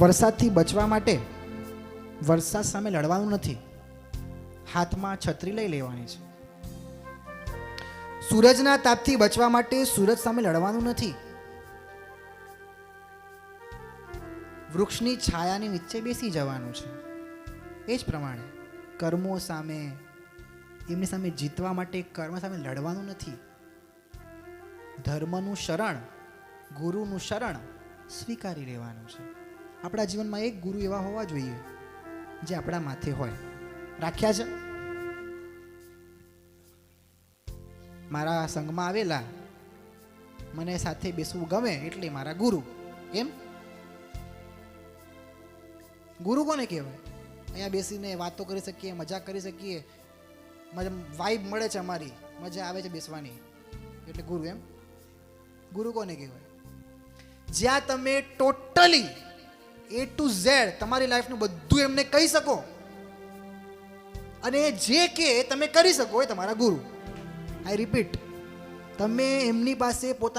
વરસાદથી બચવા માટે વરસાદ સામે લડવાનું નથી, હાથમાં છત્રી લઈ લેવાની છે. સૂરજના તાપથી બચવા માટે સૂરજ સામે લડવાનું નથી, વૃક્ષની છાયાની નીચે બેસી જવાનું છે. એ જ પ્રમાણે કર્મો સામે, એમની સામે જીતવા માટે કર્મ સામે લડવાનું નથી. ધર્મનું શરણ, ગુરુનું શરણ સ્વીકારી લેવાનું છે. આપણા જીવનમાં એક ગુરુ એવા હોવા જોઈએ જે આપણા માથે હોય. રાખ્યા છે? મારા સંઘમાં આવેલા, મને સાથે બેસવું ગમે એટલે મારા ગુરુ. એમ ગુરુ કોને કહેવાય? અહીંયા બેસીને વાતો કરી શકીએ, મજા કરી શકીએ, વાઇબ મળે છે, અમારી મજા આવે છે બેસવાની, એટલે ગુરુ. એમ ગુરુ કોને કહેવાય? જ્યાં તમે ટોટલી A to Z તમારી લાઈફનું બધું એમને કહી શકો અને જે કે તમે કરી શકો એ તમારા ગુરુ. આઈ રિપીટ, તમે એમની પાસે પોતાના